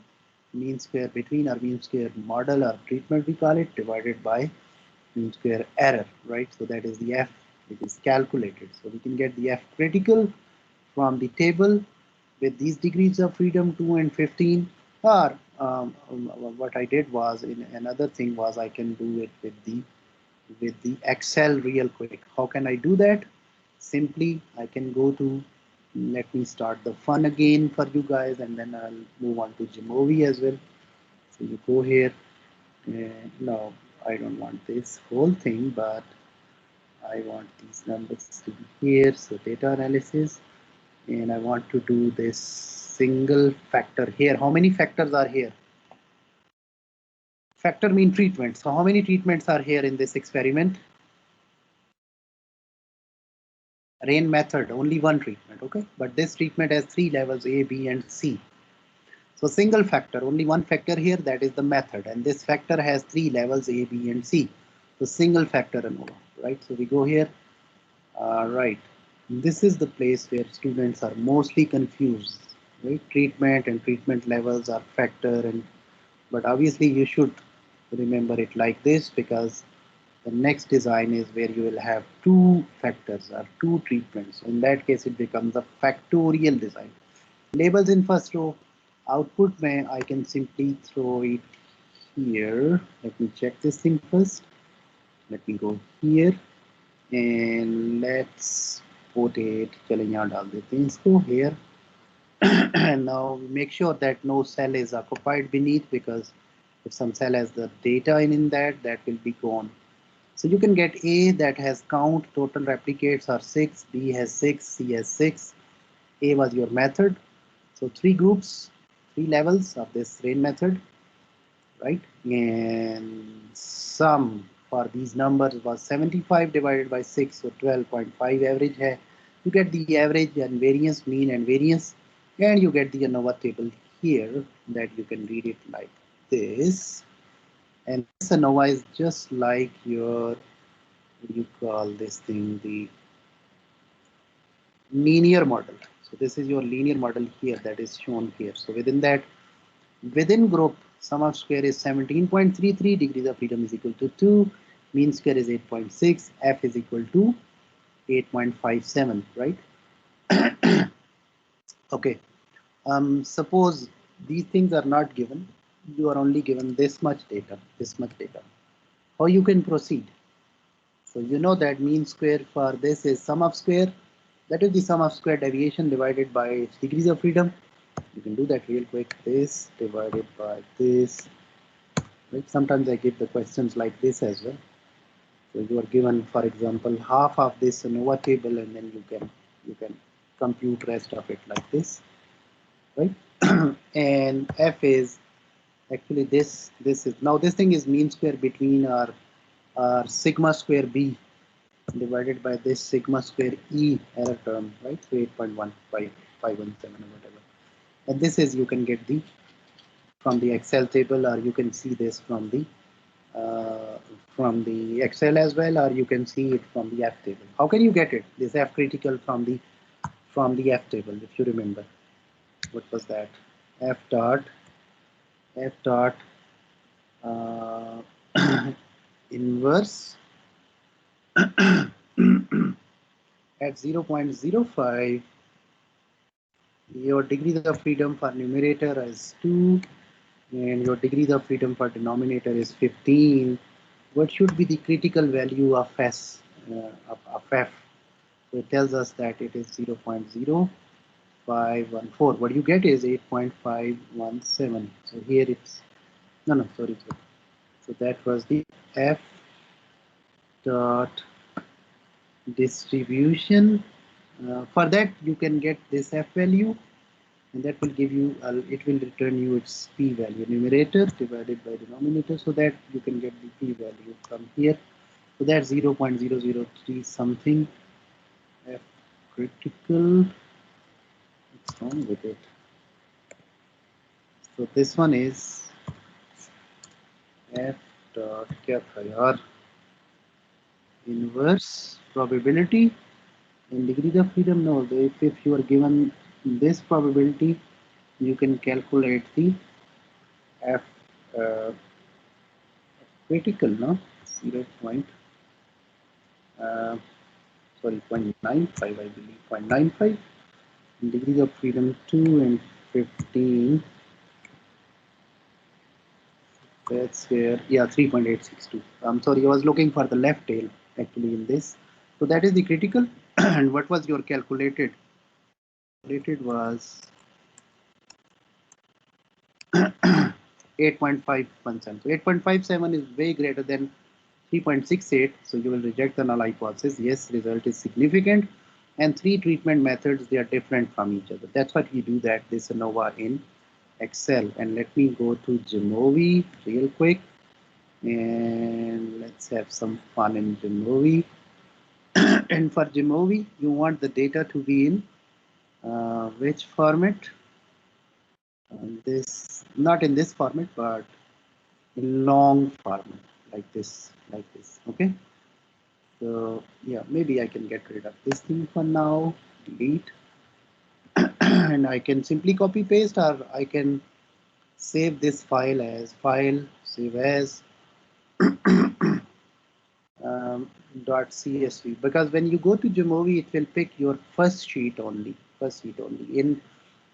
mean square between or mean square model or treatment we call it, divided by mean square error, right? So that is the F which is calculated. So we can get the F critical from the table with these degrees of freedom 2 and 15, or what I did was, in another thing was, I can do it with the Excel real quick. How can I do that? Simply I can go to, let me start the fun again for you guys, and then I'll move on to Jamovi as well. So you go here, no, I don't want this whole thing, but I want these numbers to be here. So data analysis, and I want to do this single factor here. How many factors are here? Factor mean treatments. So how many treatments are here in this experiment? Rain method, only one treatment, okay? But this treatment has 3 levels, A, B, and C. So single factor, only one factor here, that is the method. And this factor has 3 levels, A, B, and C. So single factor ANOVA, right? So we go here, right. This is the place where students are mostly confused, right? Treatment and treatment levels are factor, and but obviously you should remember it like this, because the next design is where you will have 2 factors or 2 treatments. In that case, it becomes a factorial design. Labels in first row. Output mein I can simply throw it here. Let me check this thing first. Let me go here and let's put it. चलें यहाँ डाल देते हैं इसको here. And now make sure that no cell is occupied beneath, because if some cell has the data in that will be gone. So you can get A that has count, total replicates are 6, B has 6, C has 6. A was your method. So 3 groups, 3 levels of this rain method, right? And sum for these numbers was 75 divided by 6, so 12.5 average hai. You get the average and variance, mean and variance, and you get the ANOVA table here that you can read it like this. And this ANOVA is just like your, what do you call this thing, the linear model. So this is your linear model here that is shown here. So within that, within group, sum of square is 17.33, degrees of freedom is equal to 2, mean square is 8.6, F is equal to 8.57, right? Okay. Suppose these things are not given, you are only given this much data, How you can proceed? So you know that mean square for this is sum of square, that is the sum of square deviation divided by its degrees of freedom. You can do that real quick, this divided by this. Right? Sometimes I give the questions like this as well. So you are given, for example, half of this ANOVA table, and then you can compute rest of it like this, right? And F is actually this is, now this thing is mean square between our sigma square B divided by this sigma square E error term, right? So 8.15517 or whatever. And this is, you can get the from the Excel table, or you can see this from the Excel as well, or you can see it from the F table. How can you get it? This F critical from the F table, if you remember. What was that? F dot uh, inverse at 0.05 Your degrees of freedom for numerator is 2, and your degrees of freedom for denominator is 15. What should be the critical value of S, of F? So it tells us that it is 0.0514. What you get is 8.517. So here it's, no, sorry. So that was the F dot distribution. For that, you can get this F value, and that will give you, it will return you its P value, numerator divided by denominator, so that you can get the P value from here. So that's 0.003 something. F critical. What's wrong with it? So this one is F dot क्या था यार? Inverse probability in degrees of freedom. No, if you are given this probability, you can calculate the F critical, no? 0. Sorry, 0.95, I believe, 0.95. Degrees of freedom 2 and 15. That's where, yeah, 3.862. I'm sorry, I was looking for the left tail actually in this. So that is the critical. And what was your calculated? Calculated was 8.517. So 8.57 is way greater than 3.68. So you will reject the null hypothesis. Yes, result is significant. And 3 treatment methods, they are different from each other. That's what we do that this ANOVA in Excel. And let me go to Jamovi real quick. And let's have some fun in Jamovi. And for Jamovi, you want the data to be in which format? This, not in this format, but in long format, like this, okay? So yeah, maybe I can get rid of this thing for now, delete, and I can simply copy paste, or I can save this file as file, save as .csv, because when you go to Jamovi, it will pick your first sheet only. In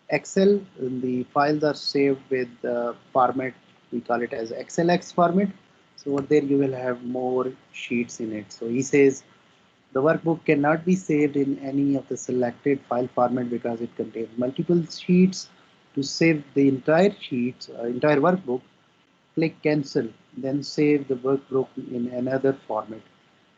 Excel, the files are saved with the format, we call it as XLX format. So there you will have more sheets in it. So he says the workbook cannot be saved in any of the selected file format because it contains multiple sheets. To save the entire sheets, entire workbook, click cancel, then save the workbook in another format.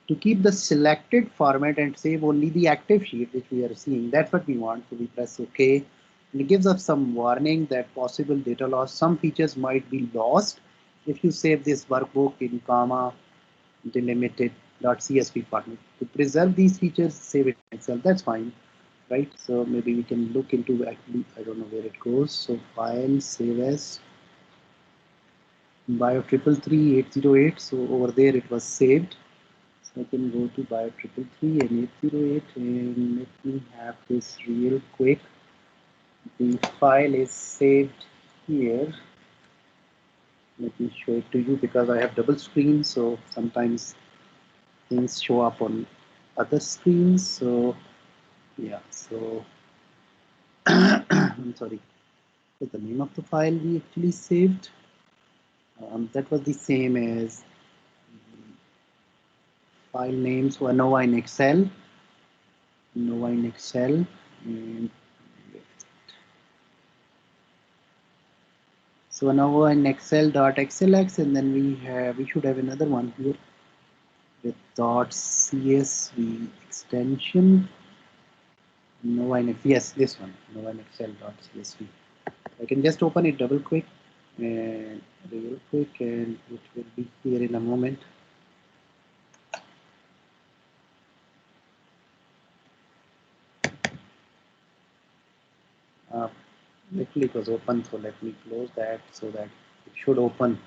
To keep the selected format and save only the active sheet which we are seeing, that's what we want. So we press OK. And it gives us some warning that possible data loss. Some features might be lost if you save this workbook in comma delimited.csv format. To preserve these features, save it in Excel. That's fine, right? So maybe we can look into, actually, I don't know where it goes. So file, save as bio 333808. So over there it was saved. So I can go to bio 333 and 808, and let me have this real quick. The file is saved here. Let me show it to you because I have double screen, so sometimes things show up on other screens. So yeah, so I'm sorry, what's the name of the file we actually saved? That was the same as file name. So ANOVA in Excel, and so ANOVA in Excel.xlx, and then we should have another one here with .csv extension. ANOVA in, yes, this one, ANOVA in Excel.csv. I can just open it double quick and real quick, and it will be here in a moment. Actually, it was open, so let me close that so that it should open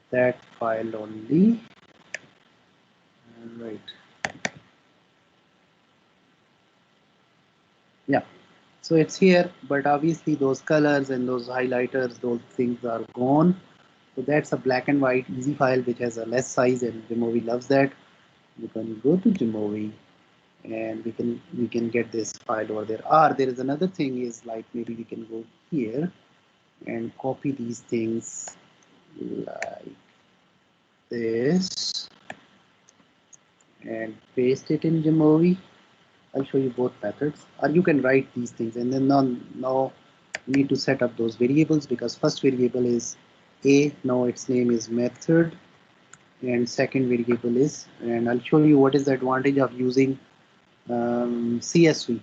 that file only. Right. Yeah. So it's here, but obviously those colors and those highlighters, those things are gone. So that's a black and white easy file which has a less size, and Jamovi loves that. You can go to Jamovi and we can get this file over there. Or there is another thing is like maybe we can go here and copy these things like this and paste it in Jamovi. I'll show you both methods, or you can write these things and then now you need to set up those variables, because first variable is a, now its name is method, and second variable is, and I'll show you what is the advantage of using CSV.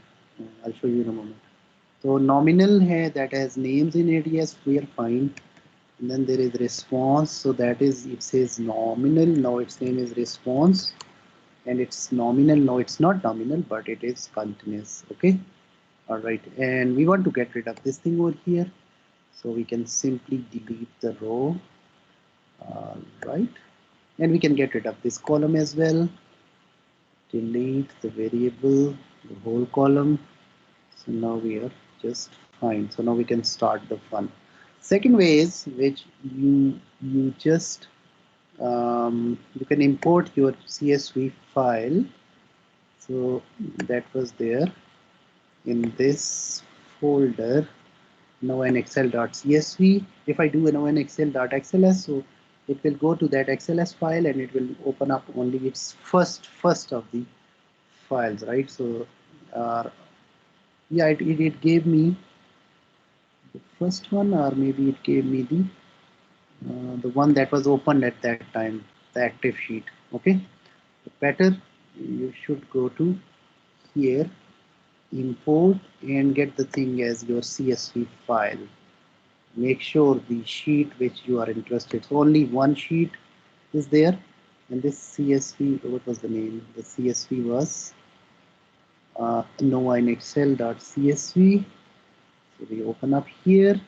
I'll show you in a moment. So nominal है that has names in it, yes, we are fine. And then there is response, so that is, it says nominal, now its name is response, and it's nominal, no it's not nominal, but it is continuous. Okay, all right, and we want to get rid of this thing over here, so we can simply delete the row. All right, and we can get rid of this column as well, delete the variable, the whole column. So now we are just fine. So now we can start the fun. Second way is which you just you can import your CSV file. So that was there in this folder, now an excel.csv. If I do now an excel.xls, so it will go to that XLS file and it will open up only its first of the files, right? So yeah, it gave me the first one, or maybe it gave me the one that was opened at that time, the active sheet. Okay, better you should go to here, import, and get the thing as your CSV file. Make sure the sheet which you are interested, so only one sheet is there, and this CSV, what was the name? The CSV was Nova in Excel.csv. So we open up here,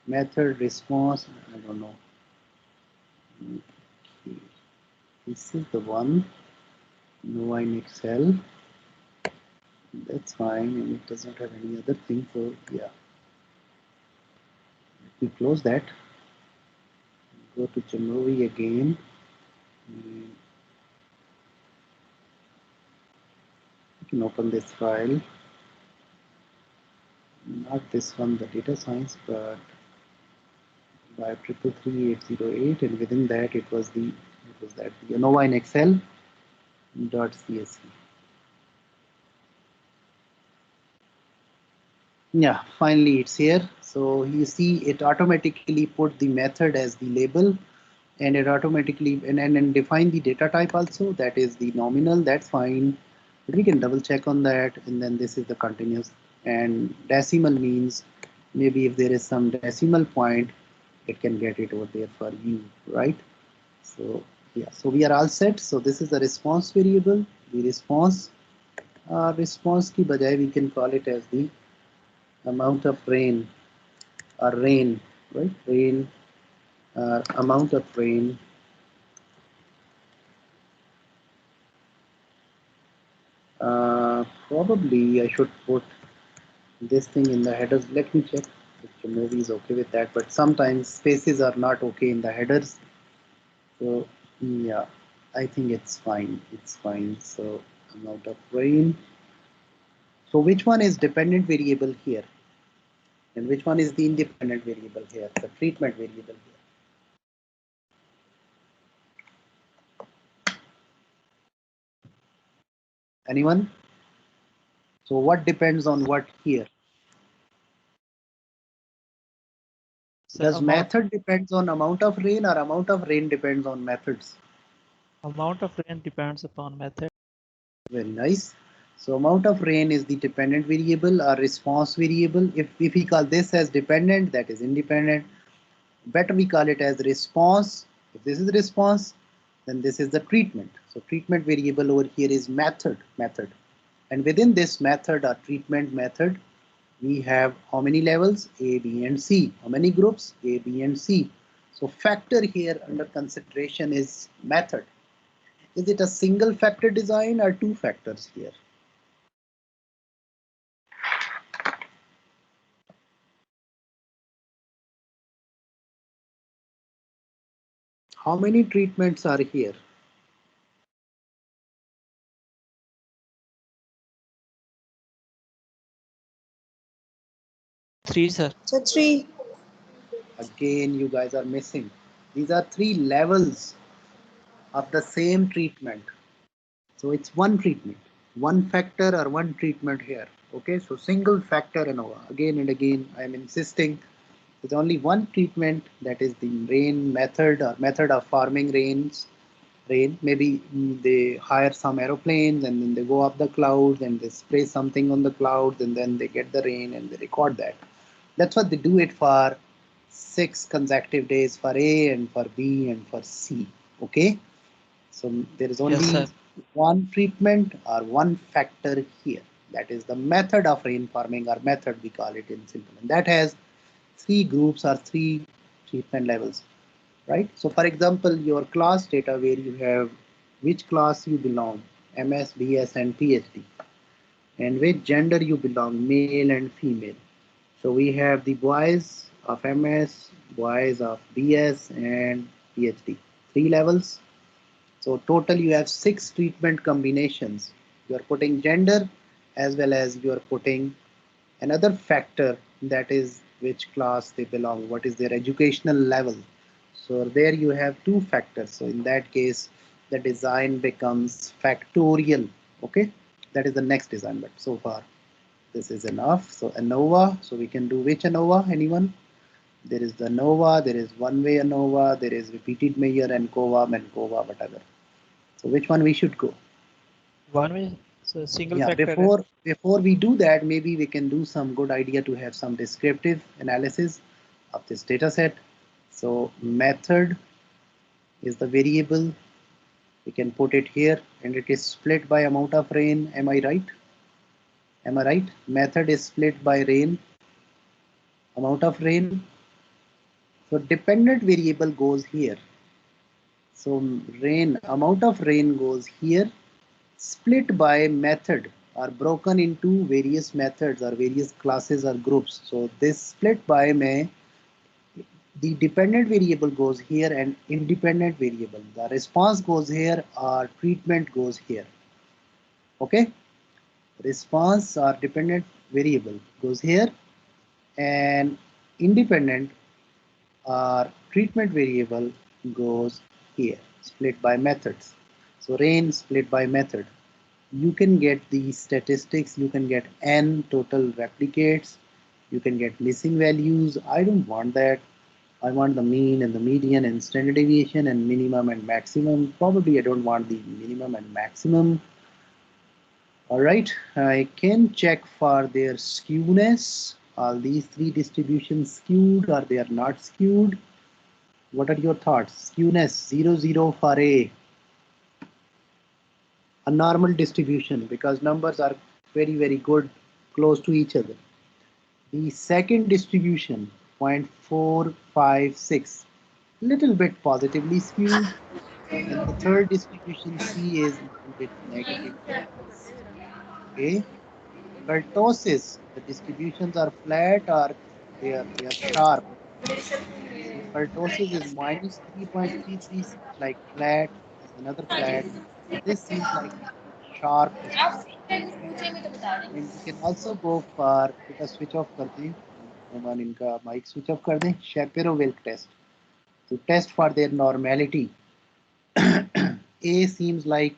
method response, I don't know. Okay. This is the one, Nova in Excel. That's fine, and it does not have any other thing, so yeah. We close that, go to Jamovi again. You can open this file, not this one, the data science, but by 333808, and within that it was the Nova in Excel .csv. Yeah, finally it's here. So you see it automatically put the method as the label, and it automatically and define the data type also, that is the nominal. That's fine, but we can double check on that. And then this is the continuous, and decimal means maybe if there is some decimal point, it can get it over there for you, right? So yeah, so we are all set. So this is the response variable. The response ki bajaye we can call it as the amount of rain, or rain, right? Rain, amount of rain. Probably I should put this thing in the headers. Let me check if the movie is okay with that, but sometimes spaces are not okay in the headers. So yeah, I think it's fine. It's fine. So amount of rain. So which one is dependent variable here? And which one is the independent variable here? The treatment variable here. Anyone? So what depends on what here? So Does method depends on amount of rain, or amount of rain depends on methods? amount of rain depends upon method. Very nice. So amount of rain is the dependent variable or response variable. If we call this as dependent, that is independent. Better we call it as response. If this is response, then this is the treatment. So treatment variable over here is method. And within this method or treatment method, we have how many levels? A, B, and C. How many groups? A, B, and C. So factor here under consideration is method. Is it a single factor design or two factors here? How many treatments are here? 3, sir. So 3. Again, you guys are missing. These are 3 levels of the same treatment. So it's one treatment, one factor or one treatment here. Okay, so single factor ANOVA. Again and again, I am insisting there's only one treatment, that is the rain method or method of farming rain. Maybe they hire some aeroplanes and then they go up the clouds and they spray something on the clouds and then they get the rain and they record that. That's what they do it for 6 consecutive days for A and for B and for C. Okay, so there is Yes, only sir. one treatment or one factor here. That is the method of rain farming, or method we call it in simple. And that has 3 groups or 3 treatment levels, right? So for example, your class data where you have which class you belong, MS, BS and PhD, and which gender you belong, male and female. So we have the boys of MS, boys of BS and PhD, 3 levels. So total you have 6 treatment combinations. You are putting gender as well as you are putting another factor, that is which class they belong, what is their educational level. So there you have 2 factors. So in that case, the design becomes factorial. Okay, that is the next design, but so far this is enough. So ANOVA, so we can do which ANOVA, anyone? There is the ANOVA, there is one-way ANOVA, there is repeated measure and COVA, whatever. So which one we should go? One way, so single Yeah, factor. before we do that, maybe we can do some good idea to have some descriptive analysis of this data set. So method is the variable. We can put it here and it is split by amount of rain. Am I right? Am I right? Method is split by rain, amount of rain. So dependent variable goes here. So rain, amount of rain goes here, split by method are broken into various methods or various classes or groups. So this split by may, the dependent variable goes here and independent variable. The response goes here or treatment goes here. Okay, response or dependent variable goes here and independent or treatment variable goes here, split by methods. So rain split by method. You can get the statistics, you can get n total replicates, you can get missing values. I don't want that. I want the mean and the median and standard deviation and minimum and maximum. Probably I don't want the minimum and maximum. All right, I can check for their skewness. Are these 3 distributions skewed or they are not skewed? What are your thoughts? Skewness 0, 0 for A normal distribution, because numbers are very good close to each other. The second distribution 0.456, little bit positively skewed, and the third distribution C is a little bit negatively. Okay, kurtosis, the distributions are flat or they are sharp. So kurtosis is minus 3.33, seems like flat, is another flat. This seems like sharp distribution. And we can also go for, बेटा switch off कर दें, मेहमान इनका mic switch off कर दें, Shapiro-Wilk test to test for their normality. A seems like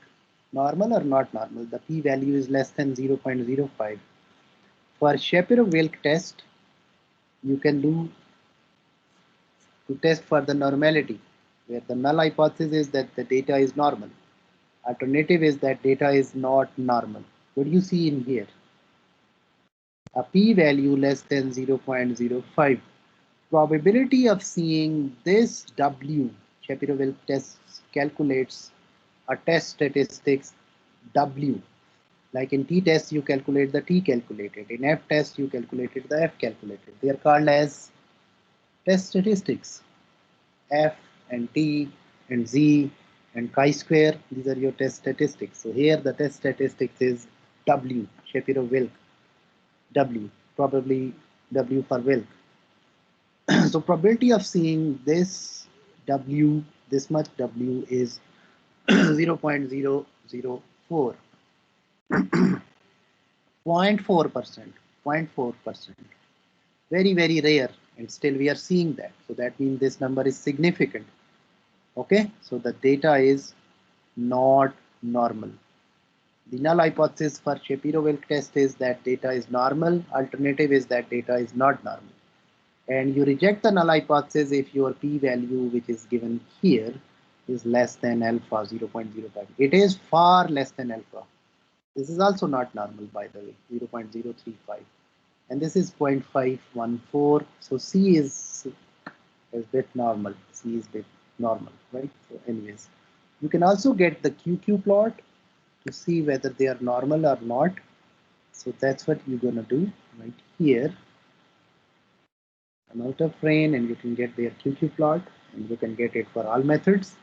normal or not normal. The p-value is less than 0.05. For Shapiro-Wilk test, you can do to test for the normality, where the null hypothesis is that the data is normal. Alternative is that data is not normal. What do you see in here? A p-value less than 0.05. Probability of seeing this W, Shapiro-Wilk test calculates a test statistics W. Like in t-test, you calculate the t calculated. In f-test, you calculated the f calculated. They are called as test statistics. F and t and z and chi-square, these are your test statistics. So here the test statistics is W, Shapiro-Wilk, W, probably W for Wilk. So probability of seeing this W, this much W is 0.004, 0.4%, 0.4%. very, very rare, and still we are seeing that. So that means this number is significant. Okay, so the data is not normal. The null hypothesis for Shapiro-Wilk test is that data is normal. Alternative is that data is not normal. And you reject the null hypothesis if your p-value, which is given here, is less than alpha 0.05. It is far less than alpha. This is also not normal, by the way, 0.035. And this is 0.514. So C is bit normal. C is bit normal, right? So anyways, you can also get the QQ plot to see whether they are normal or not. So that's what you're gonna do right here. Amount of rain, and you can get their QQ plot, and you can get it for all methods.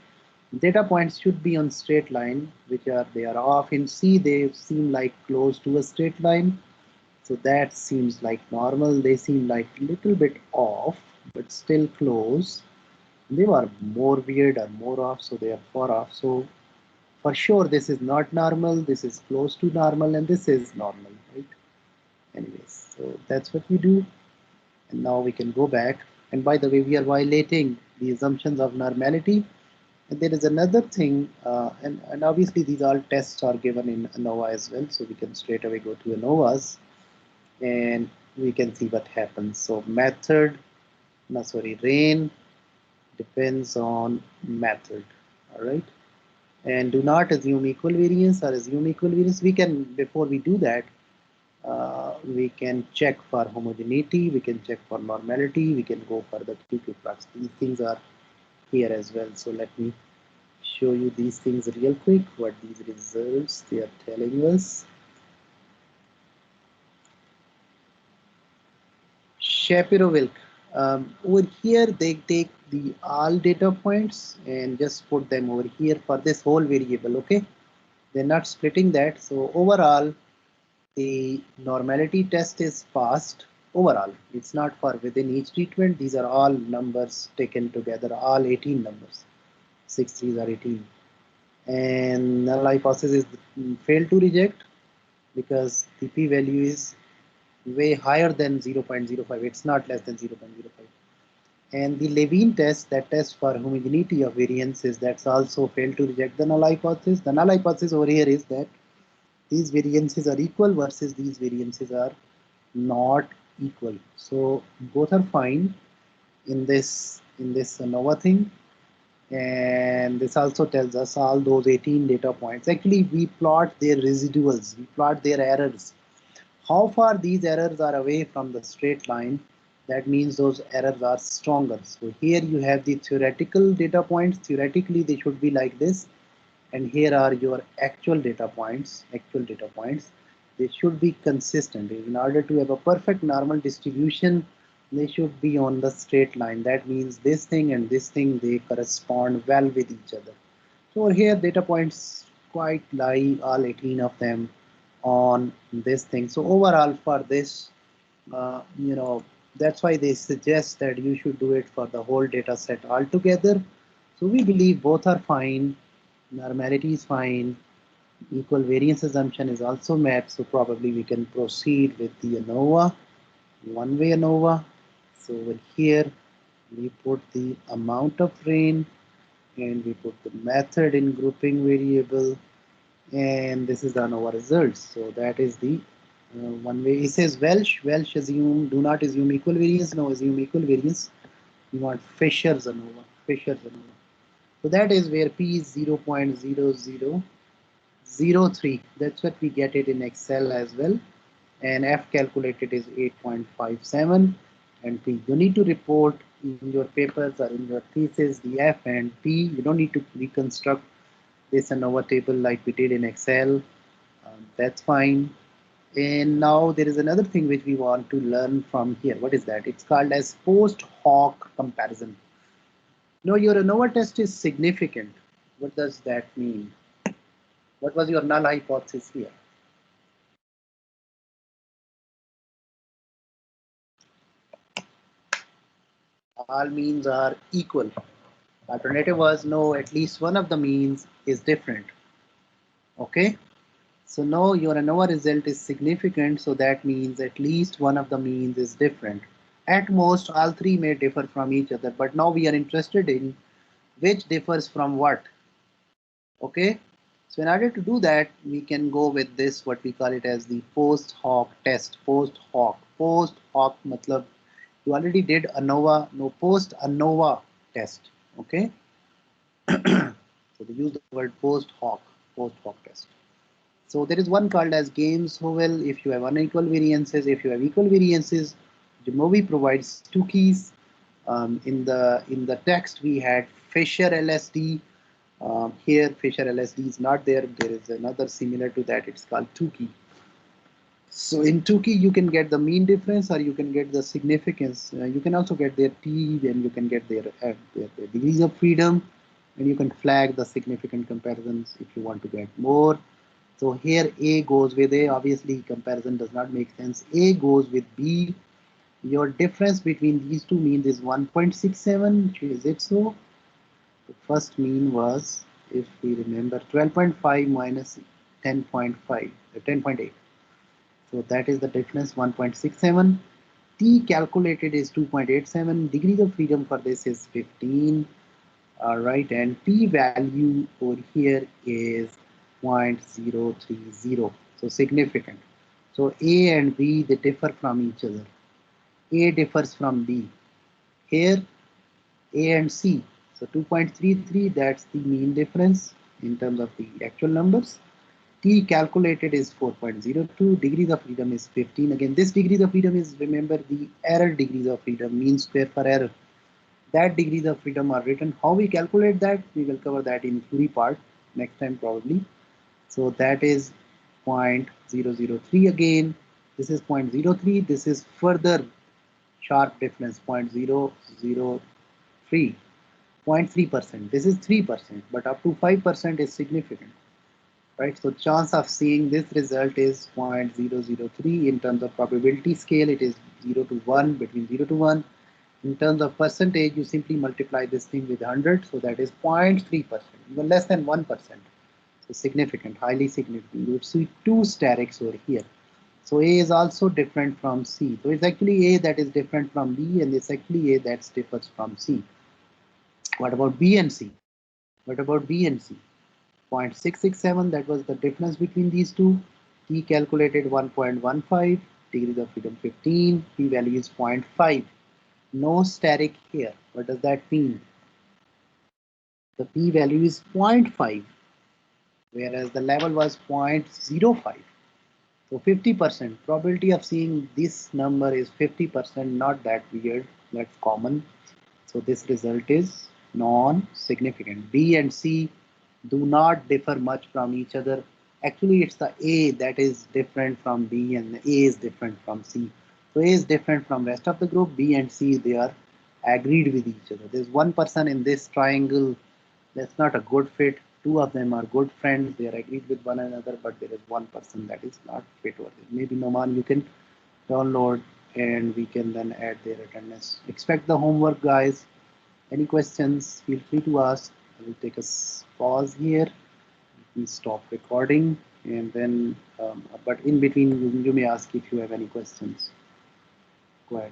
Data points should be on straight line, which are they are off. In C, they seem like close to a straight line. So that seems like normal. They seem like a little bit off, but still close. They were more weird or more off, so they are far off. So for sure, this is not normal. This is close to normal, and this is normal, right? Anyways, so that's what we do. And now we can go back. And by the way, we are violating the assumptions of normality. And there is another thing, and obviously these all tests are given in ANOVA as well. So we can straight away go to ANOVAs and we can see what happens. So rain depends on method, all right? And do not assume equal variance or assume equal variance. We can, before we do that, we can check for homogeneity, we can check for normality, we can go for the QQ plots. These things are here as well. So let me show you these things real quick, what these results they are telling us. Shapiro-Wilk. Over here, they take the all data points and just put them over here for this whole variable, okay? They're not splitting that. So overall, the normality test is passed overall. It's not for within each treatment. These are all numbers taken together, all 18 numbers. 6 3s are 18. And null hypothesis is failed to reject because the p-value is way higher than 0.05. It's not less than 0.05. And the Levene test, that test for homogeneity of variances, that's also failed to reject the null hypothesis. The null hypothesis over here is that these variances are equal versus these variances are not equal. So both are fine in this ANOVA thing. And this also tells us all those 18 data points. Actually, we plot their residuals, we plot their errors. How far these errors are away from the straight line, that means those errors are stronger. So here you have the theoretical data points. Theoretically, they should be like this. And here are your actual data points. They should be consistent. In order to have a perfect normal distribution, they should be on the straight line. That means this thing and this thing, they correspond well with each other. So here data points quite lie, all 18 of them, on this thing. So overall for this, that's why they suggest that you should do it for the whole data set altogether. So we believe both are fine. Normality is fine. Equal variance assumption is also met. So probably we can proceed with the ANOVA, one-way ANOVA. So over here, we put the amount of rain and we put the method in grouping variable. And this is the ANOVA results. So that is the one way. It says Welsh assume, do not assume equal variance, no, assume equal variance. You want Fisher's ANOVA. So that is where P is 0.0003. That's what we get it in Excel as well. And F calculated is 8.57. And P, you need to report in your papers or in your thesis the F and P. You don't need to reconstruct this ANOVA table like we did in Excel. That's fine. And now there is another thing which we want to learn from here. What is that? It's called as post hoc comparison. No, your ANOVA test is significant. What does that mean? What was your null hypothesis here? All means are equal. Alternative was no, at least one of the means is different. Okay. So now your ANOVA result is significant. So that means at least one of the means is different. At most, all three may differ from each other, but now we are interested in which differs from what. Okay, so in order to do that, we can go with this, what we call it as the post hoc test. Post hoc matlab you already did ANOVA, no post ANOVA test. Okay, so they use the word post hoc test. So there is one called as Games-Howell. If you have unequal variances, if you have equal variances, Jamovi provides two keys. In the text we had Fisher LSD. Here Fisher LSD is not there. There is another similar to that. It's called Tukey. So in Tukey you can get the mean difference or you can get the significance. You can also get their T, and you can get their degrees of freedom, and you can flag the significant comparisons if you want to get more. So here A goes with A. Obviously comparison does not make sense. A goes with B. Your difference between these two means is 1.67. Is it so? The first mean was, if we remember, 12.5 minus 10.5, 10.8. So that is the difference, 1.67. T calculated is 2.87. Degrees of freedom for this is 15. All right, and P value over here is 0.030. So significant. So A and B, they differ from each other. A differs from B. Here A and C. So 2.33, that's the mean difference in terms of the actual numbers. T calculated is 4.02. Degrees of freedom is 15. Again, this degrees of freedom is, remember, the error degrees of freedom, mean square for error. That degrees of freedom are written. How we calculate that, we will cover that in theory part next time probably. So that is 0.003 again. This is 0.03. This is further sharp difference, 0.003. 0.3%. This is 3%, but up to 5% is significant, right? So chance of seeing this result is 0.003. In terms of probability scale, it is 0 to 1, between 0 to 1. In terms of percentage, you simply multiply this thing with 100, so that is 0.3%, even less than 1%. So significant, highly significant. You see two sterics over here. So A is also different from C. So it's actually A that is different from B, and it's actually A that differs from C. What about B and C? What about B and C? 0.667, that was the difference between these two. T calculated 1.15, degrees of freedom 15, P value is 0.5. No steric here. What does that mean? The P value is 0.5, whereas the level was 0.05. So 50%. Probability of seeing this number is 50%, not that weird, that's common. So this result is non-significant. B and C do not differ much from each other. Actually, it's the A that is different from B, and the A is different from C. So A is different from rest of the group. B and C, they are agreed with each other. There's one person in this triangle that's not a good fit. Two of them are good friends. They are agreed with one another, but there is one person that is not fit over there. Maybe Noman, you can download and we can then add their attendance. Expect the homework, guys. Any questions, feel free to ask. I will take a pause here. We stop recording, and then, but in between, you may ask if you have any questions. Go ahead.